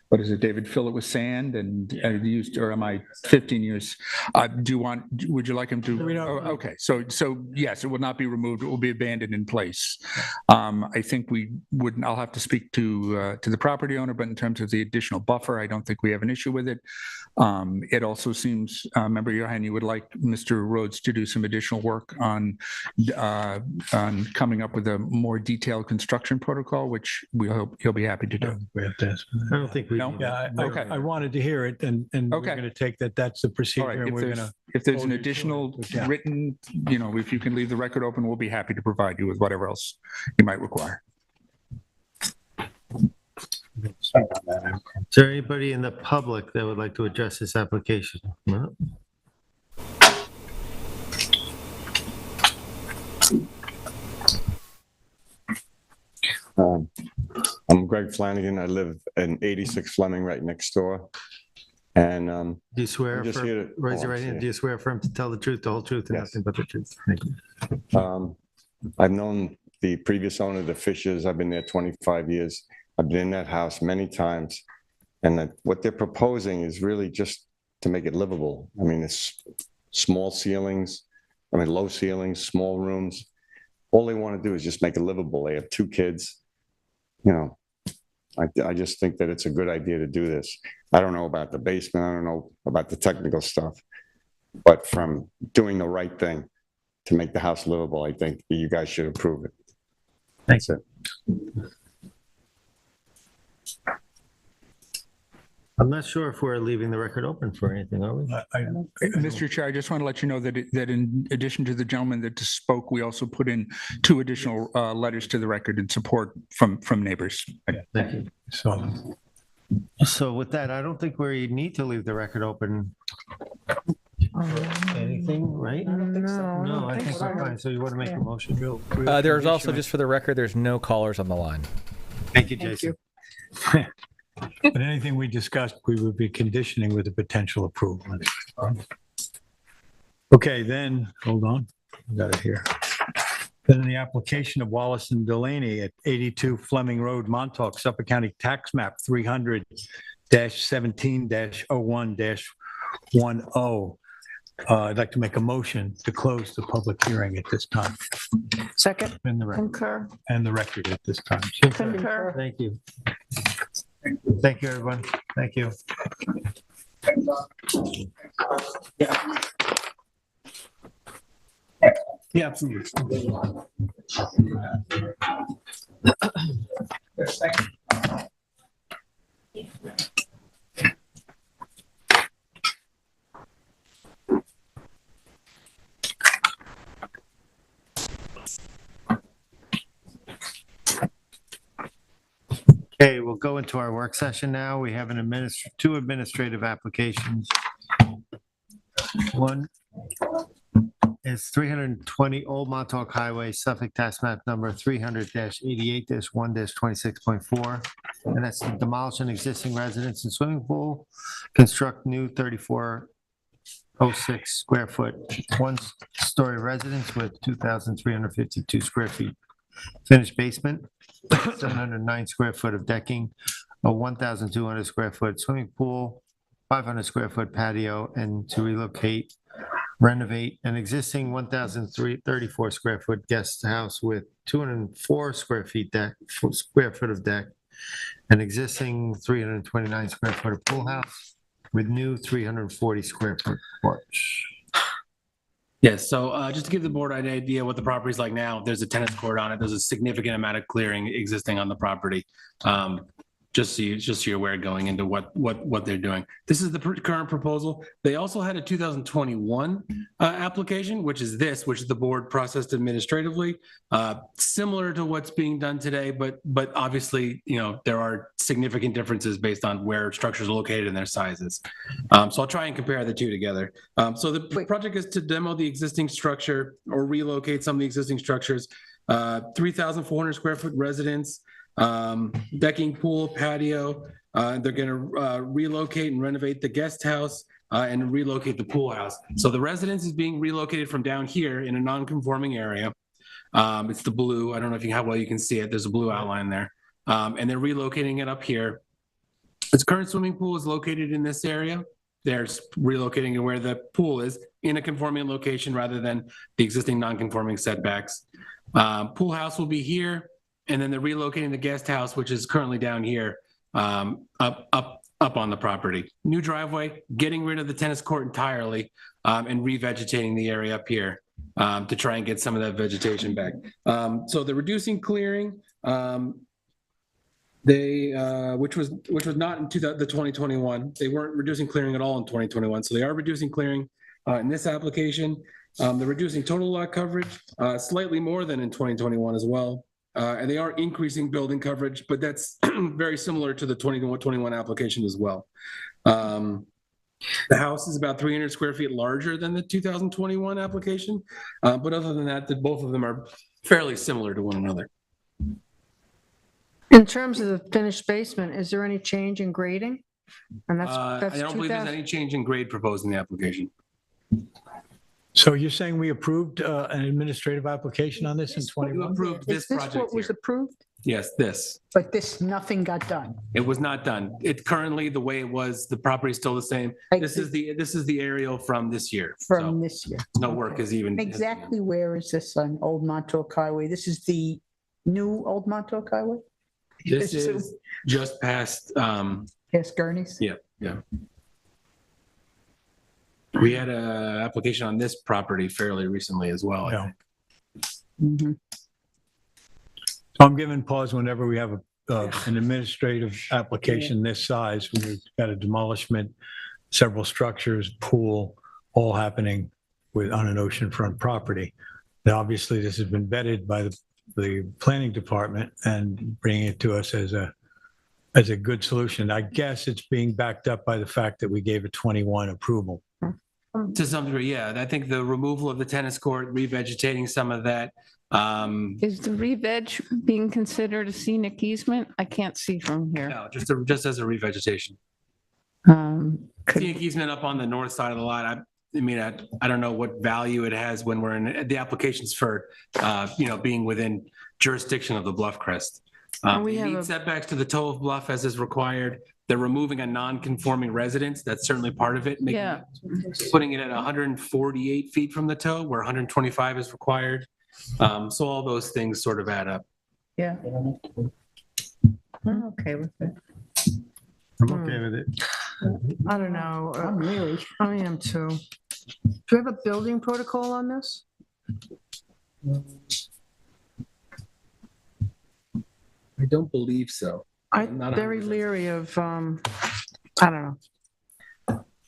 what is it, David, fill it with sand and used, or am I 15 years? Would you like him to? Okay, so yes, it will not be removed. It will be abandoned in place. I think I'll have to speak to the property owner, but in terms of the additional buffer, I don't think we have an issue with it. It also seems, Member Johan, you would like Mr. Rhodes to do some additional work on coming up with a more detailed construction protocol, which we hope he'll be happy to do. We have to ask for that. I don't think we. No? Yeah, Okay. I wanted to hear it, and we're Okay. going to take that's the All procedure, right, and we're going to. if there's an hold you to additional it, yeah. written, if you can leave the record open, we'll be happy to provide you with whatever else you might require. Is there anybody in the public that would like to address this application? No? I'm Greg Flanagan. I live in 86 Fleming, right next door. And Do you swear, I'm just here to- raise your oh, right hand, yeah. do you swear affirm to tell the truth, the whole truth, and Yes. nothing but the truth? Thank you. I've known the previous owner, the Fishers. I've been there 25 years. I've been in that house many times. And what they're proposing is really just to make it livable. I mean, it's small ceilings, low ceilings, small rooms. All they want to do is just make it livable. They have 2 kids. I just think that it's a good idea to do this. I don't know about the basement. I don't know about the technical stuff. But from doing the right thing to make the house livable, I think you guys should approve it. Thanks. I'm not sure if we're leaving the record open for anything, are we? Mr. Chair, I just want to let you know that in addition to the gentleman that just spoke, we also put in 2 additional letters to the record in support from neighbors. Thank you. So with that, I don't think we need to leave the record open. Anything, right? No, I think we're fine. So you want to make a motion? There's also, just for the record, there's no callers on the line. Thank you, Jason. But anything we discussed, we would be conditioning with a potential approval. Okay, then, hold on, I got it here. Then the application of Wallace and Delaney at 82 Fleming Road, Montauk, Suffolk County Tax Map 300-17-01-10. I'd like to make a motion to close the public hearing at this time. Second? And the record, Concur. and the record at this time. Concur. Thank you. Thank you, everyone. Thank you. Yeah, absolutely. Okay, we'll go into our work session now. We have 2 administrative applications. One is 320 Old Montauk Highway, Suffolk Tax Map number 300-88-1-26.4. And that's to demolish an existing residence and swimming pool, construct new 3406 square foot, 1-story residence with 2,352 square feet. Finished basement, 709 square foot of decking, a 1,200 square foot swimming pool, 500 square foot patio, and to renovate an existing 1,034 square foot guest house with 204 square foot of deck, an existing 329 square foot of pool house with new 340 square foot porch. Yes, so just to give the board an idea what the property's like now, there's a tennis court on it. There's a significant amount of clearing existing on the property. Just so you're aware going into what they're doing. This is the current proposal. They also had a 2021 application, which is the board processed administratively, similar to what's being done today, but obviously, there are significant differences based on where structures are located and their sizes. So I'll try and compare the 2 together. So the project is to demo the existing structure or relocate some of the existing structures, 3,400 square foot residence, decking, pool, patio. They're going to relocate and renovate the guest house and relocate the pool house. So the residence is being relocated from down here in a non-conforming area. It's the blue. I don't know if how well you can see it. There's a blue outline there. and they're relocating it up here. Its current swimming pool is located in this area. They're relocating it where the pool is in a conforming location rather than the existing non-conforming setbacks. Pool house will be here, and then they're relocating the guest house, which is currently down here, up on the property. New driveway, getting rid of the tennis court entirely, and revegetating the area up here to try and get some of that vegetation back. So they're reducing clearing. Which was not in the 2021. They weren't reducing clearing at all in 2021. So they are reducing clearing in this application. They're reducing total lot coverage slightly more than in 2021 as well. And they are increasing building coverage, but that's very similar to the 2021 application as well. The house is about 300 square feet larger than the 2021 application. But other than that, both of them are fairly similar to one another. In terms of the finished basement, is there any change in grading? And that's I don't believe there's 2000 any change in grade proposed in the application. So you're saying we approved an administrative application on this in You 21? approved this Is this project what was here. approved? Yes, this. But this, nothing got done. It was not done. It currently, the way it was, the property is still the same. Like This is the aerial from this year. From So this year. no work is even. Exactly where is this on Old Montauk Highway? This is the new Old Montauk Highway? This is just past, Yes, Gurney's? yeah. We had a application on this property fairly recently as well. I Yeah. think. Mhm. So I'm giving pause whenever we have an administrative application this size. We've got a demolishment, several structures, pool, all happening on an oceanfront property. Now, obviously, this has been vetted by the planning department and bringing it to us as a good solution. I guess it's being backed up by the fact that we gave a 21 approval. To some degree, yeah. I think the removal of the tennis court, revegetating some of that. Is the re-veg being considered a scenic easement? I can't see from here. No, just as a revegetation. Could- Scenic easement up on the north side of the lot. I mean, I don't know what value it has when we're in the applications for, being within jurisdiction of the bluff crest. we They have meet a- setbacks to the toe of bluff as is required. They're removing a non-conforming residence. That's certainly part of it. Yeah. Putting it at 148 feet from the toe where 125 is required. So all those things sort of add up. Yeah. I'm okay with it. I'm okay with it. I don't know. I'm really, I am too. Do you have a building protocol on this? I don't believe so. I'm not very 100%. leery of, I don't know.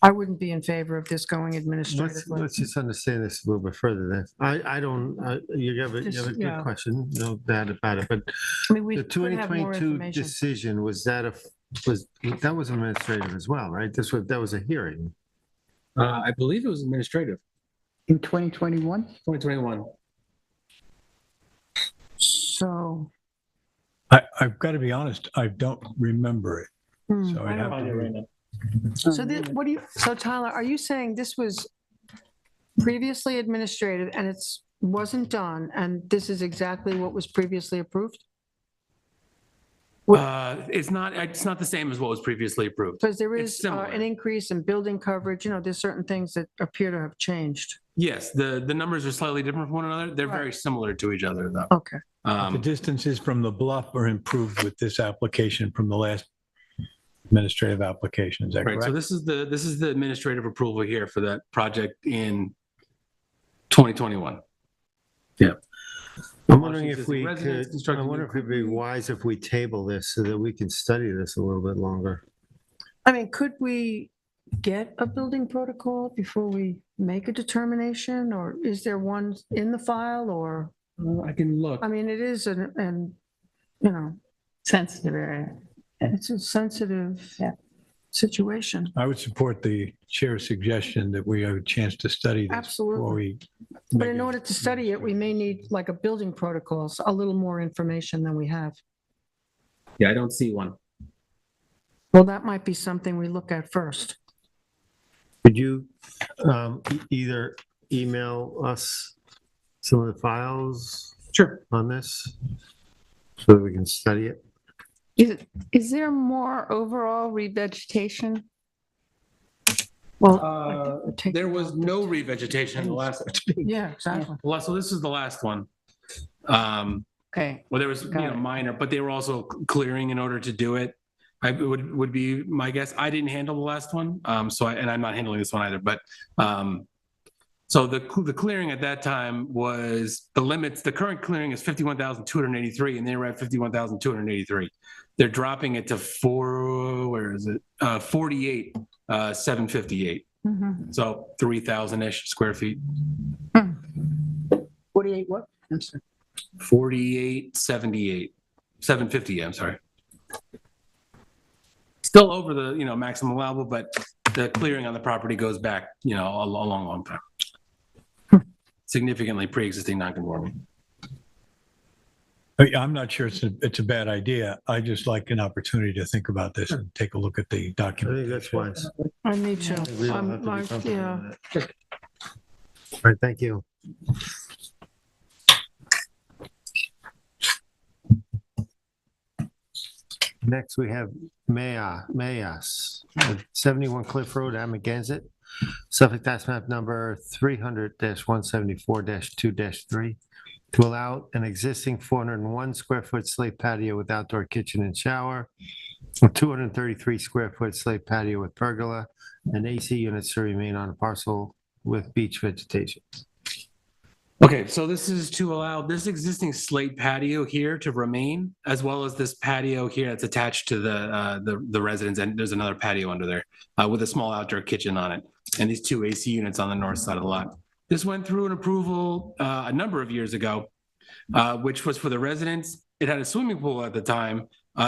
I wouldn't be in favor of this going administratively. Let's just understand this a little bit further then. I don't, you have a Yeah. good question, no doubt about it, but I mean, we the could have more 2022 information. decision, that was administrative as well, right? That was a hearing. I believe it was administrative, in 2021? 2021. So. I've got to be honest, I don't remember it. hmm, So I I'd don't- have to. So this, so Tyler, are you saying this was previously administrative and wasn't done, and this is exactly what was previously approved? It's not the same as what was previously approved. Because there It's is similar. an increase in building coverage, there's certain things that appear to have changed. Yes, the numbers are slightly different from one another. They're very similar to each other though. Okay. The distances from the bluff are improved with this application from the last administrative application. Is that Right, so correct? this is the administrative approval here for that project in 2021. Yeah. I'm wondering if Existing we residence, could, I constructed wonder if it'd be wise if we table this so that we can study this a little bit longer. I mean, could we get a building protocol before we make a determination, or is there one in the file, or, I can look. I mean, it is Sensitive area. it's a sensitive situation. I would support the chair's suggestion that we have a chance to study this before Absolutely. we. But make in a- order to study it, we may need like a building protocols, a little more information than we have. Yeah, I don't see one. Well, that might be something we look at first. Could you either email us some of the files Sure. on this so that we can study it? Is there more overall revegetation? Well, There was no revegetation in the last, yeah, exactly. so this is the last one. Okay. Well, there was, minor, but they were also clearing in order to do it. Would be my guess. I didn't handle the last one. And I'm not handling this one either, but, so the clearing at that time was the limits. The current clearing is 51,283 and they were at 51,283. They're dropping it to 48, 758. So 3,000-ish square feet. 48 what? I'm sorry. 4878, 750, I'm sorry. Still over the, maximum allowable, but the clearing on the property goes back, a long time. Significantly pre-existing non-conforming. I'm not sure it's a bad idea. I just like an opportunity to think about this and take a look at the I document. think that's wise. I need to. We all have to do I'm- something yeah. on that. All right, thank you. Next, we have Mayas, 71 Cliff Road, Amagansett, Suffolk Tax Map number 300-174-2-3, to allow an existing 401 square foot slate patio with outdoor kitchen and shower, a 233 square foot slate patio with pergola, and AC units to remain on a parcel with beach vegetation. Okay, so this is to allow this existing slate patio here to remain, as well as this patio here that's attached to the residence, and there's another patio under there with a small outdoor kitchen on it, and these two AC units on the north side of the lot. This went through an approval a number of years ago, which was for the residents. It had a swimming pool at the time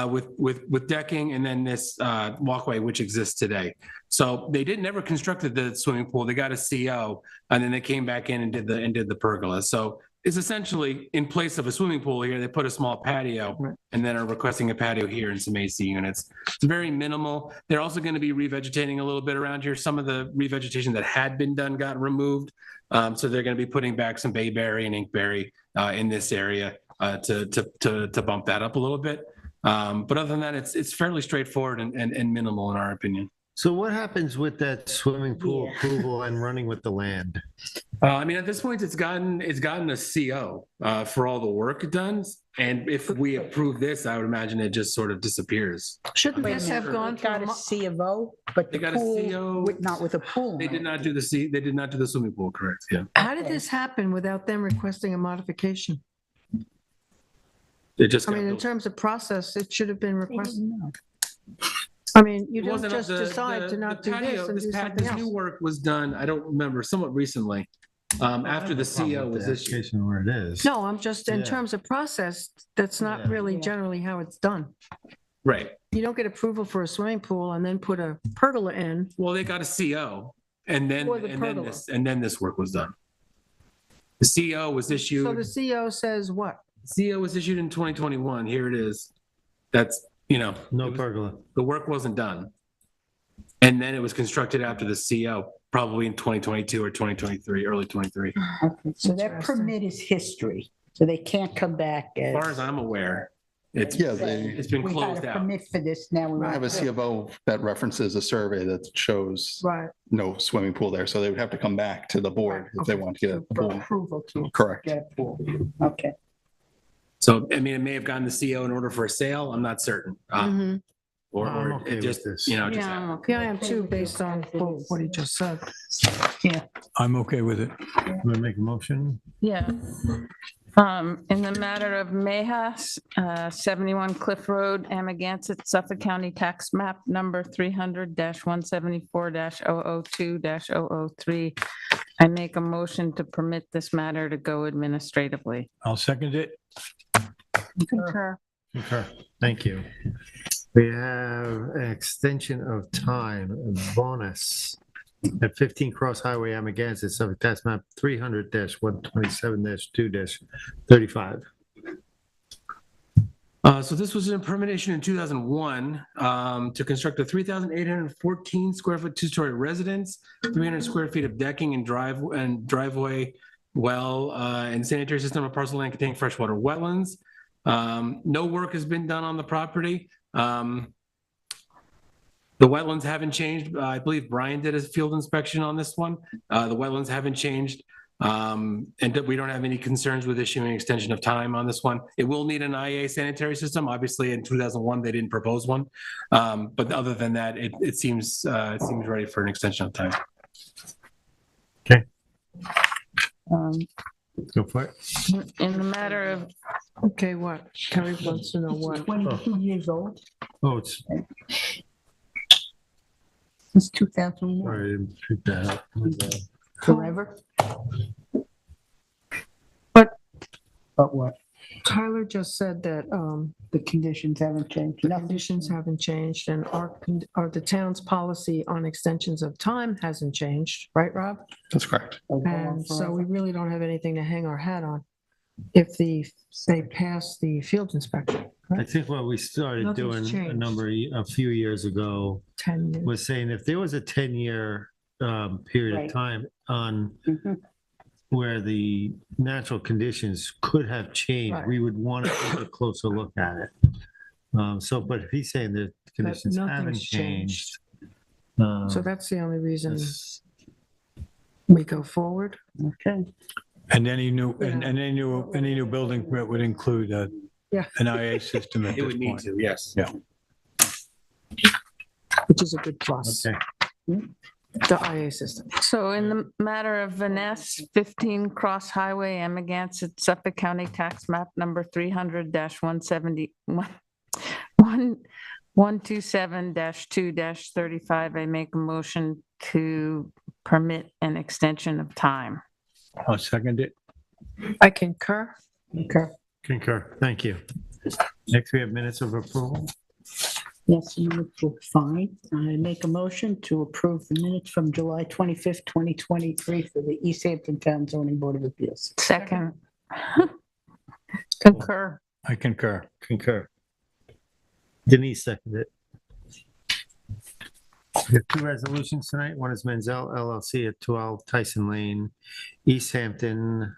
with decking, and then this walkway which exists today. So they never constructed the swimming pool. They got a CO, and then they came back in and did the pergola. So it's essentially in place of a swimming pool here. They put a small patio, and then are requesting a patio here and some AC units. It's very minimal. They're also going to be revegetating a little bit around here. Some of the revegetation that had been done got removed, so they're going to be putting back some bayberry and inkberry in this area to bump that up a little bit. But other than that, it's fairly straightforward and minimal in our opinion. So what happens with that swimming pool approval and running with the land? I mean, at this point, it's gotten a CO for all the work done. And if we approve this, I would imagine it just sort of disappears. Shouldn't Wait a this have minute, gone they got through? a C of O, but They the got a pool, CO. not with a pool. They did not do the swimming pool, correct? Yeah. How did this happen without them requesting a modification? It just I got mean, in built. terms of process, it should have been requested. No. I mean, you It don't wasn't just decide to not do this and do something This new else. work was done, I don't remember, somewhat recently, after the CO was issued. Application where it is. No, I'm just, in Yeah. terms of process, that's not Yeah. really Yeah. generally how it's done. Right. You don't get approval for a swimming pool and then put a pergola in. Well, they got a CO and then, Or the pergola. and then this work was done. The CO was issued. So the CO says what? CO was issued in 2021. Here it is. That's, No it was- pergola. the work wasn't done. And then it was constructed after the CO, probably in 2022 or 2023, early 23. Okay, so that Interesting. permit is history, so they can't come back As as. far as I'm aware, it's Yeah, it's been We closed had a out. permit for this, now we I want have a to. C of O that references a survey that shows Right. no swimming pool there, so they would have to come back to the board if they want to get a For pool. approval to Correct. get a pool. Okay. So, I mean, it may have gotten the CO in order for a sale. I'm not certain. Mhm. Or I'm okay it with just, this. just Yeah, happened. I'm okay. I am too, based on what he just said. I'm okay with it. Want to make a motion? Yeah. In the matter of Mayas, 71 Cliff Road, Amagansett, Suffolk County Tax Map Number 300-174-002-003, I make a motion to permit this matter to go administratively. I'll second it. Concur. Okay, thank you. We have an extension of time, a bonus at 15 Cross Highway, Amagansett, Suffolk Tax Map 300-127-2-35. So this was a permit issued in 2001 to construct a 3,814 square foot two-story residence, 300 square feet of decking and driveway, well, and sanitary system of parcel land containing freshwater wetlands. No work has been done on the property. The wetlands haven't changed. I believe Brian did his field inspection on this one. The wetlands haven't changed. And we don't have any concerns with issuing extension of time on this one. It will need an IA sanitary system. Obviously, in 2001, they didn't propose one. But other than that, it seems ready for an extension of time. Go for it. In the matter of, Okay, what? Terry wants to know what. 22 years old. Oh, it's, Since 2001. sorry, I didn't pick that up. Forever. But what? Tyler just said that The conditions haven't changed. the Nothing. conditions haven't changed and the town's policy on extensions of time hasn't changed, right, Rob? That's correct. And so we really don't have anything to hang our hat on if they pass the field inspection. I think what we started Nothing's doing changed. a few years ago 10 years. was saying if there was a 10-year period Right. of time on Mhm. where the natural conditions could have changed, Right. we would want to take a closer look at it. But if he's saying that conditions haven't nothing's changed. So that's the only reason that's- we go forward. Okay. And any new building permit would include Yeah. an IA system at It this would need point. to, yes. Yeah. Which is a good plus, Okay, the IA system. so in the matter of Vaness, 15 Cross Highway, Amagansett, Suffolk County Tax Map Number 127-2-35, I make a motion to permit an extension of time. I'll second it. I concur. concur, thank you. Next, we have minutes of approval. Yes, minutes were fine. I make a motion to approve the minutes from July 25th, 2023 for the East Hampton Town Zoning Board of Appeals. Second. Concur. I concur. Concur. Denise seconded it. We have two resolutions tonight. One is Menzel LLC at 12 Tyson Lane, East Hampton,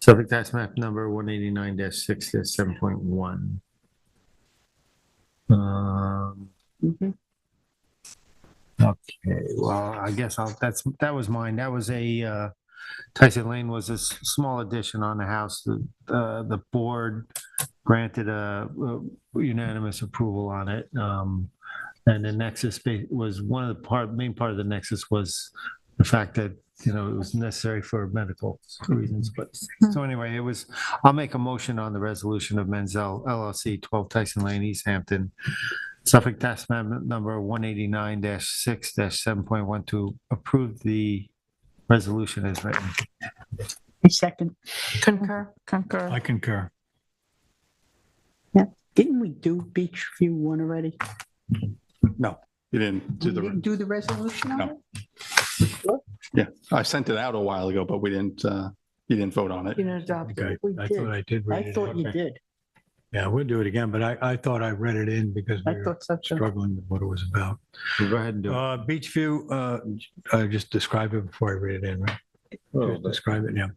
Suffolk Tax Map number 189-6-7.1. Mhm. Okay, well, I guess that was mine. That was a, Tyson Lane was a small addition on the house. The board granted a unanimous approval on it. And the nexus was one of the main part of the nexus was the fact that, it was necessary for medical reasons. But so anyway, I'll make a motion on the resolution of Menzel LLC, 12 Tyson Lane, East Hampton, Suffolk Tax Map number 189-6-7.1 to approve the resolution as written. A second. Concur. Concur. I concur. Didn't we do Beachview 1 already? No, you didn't do We didn't do the resolution on No. it? yeah, I sent it out a while ago, but you didn't vote on it. You know, adopt Okay, it. We I did. thought I did read I it. thought you in. did. Yeah, we'll do it again, but I thought I read it in because we I were thought so too. struggling with what it was about. Go ahead and do it. Beachview, just describe it before I read it in, right? Just describe it, yeah.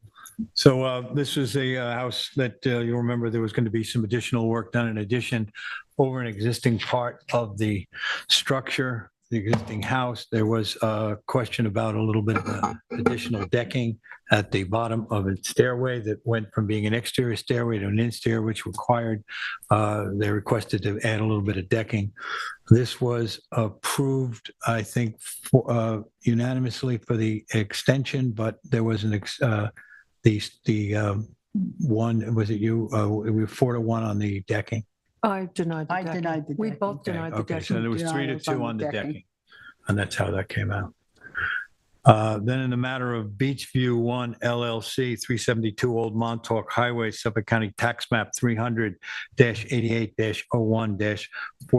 So this is a house that you'll remember there was going to be some additional work done in addition over an existing part of the structure, the existing house. There was a question about a little bit of additional decking at the bottom of its stairway that went from being an exterior stairway to an interior, which required, they requested to add a little bit of decking. This was approved, I think, unanimously for the extension, but there was one, was it you? We were 4-1 on the decking. I denied the I decking. denied the We decking. both denied the Okay, so decking. there was 3-2 on the decking. decking. And that's how that came out. Then in the matter of Beachview 1 LLC, 372 Old Montauk Highway, Suffolk County Tax Map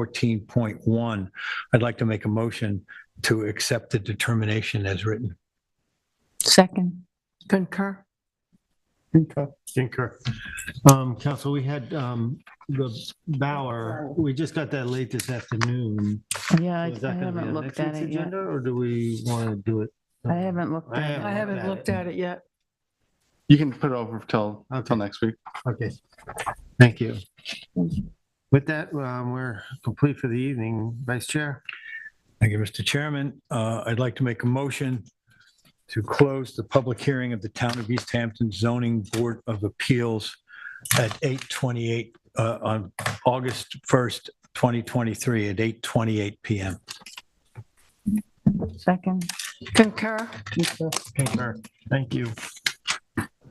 300-88-01-14.1. I'd like to make a motion to accept the determination as written. Second. Concur. Concur. Council, we had the Bauer, we just got that late this afternoon. Yeah, Is I that gonna be haven't on looked next at week's it yet. agenda, or do we want to do it? I haven't looked at it. I haven't looked at it yet. You can put it over till next week. Okay, thank you. With that, we're complete for the evening. Vice Chair? Thank you, Mr. Chairman. I'd like to make a motion to close the public hearing of the Town of East Hampton Zoning Board of Appeals at 8:28 on August 1st, 2023 at 8:28 PM. Second. Concur? Concur. Thank you.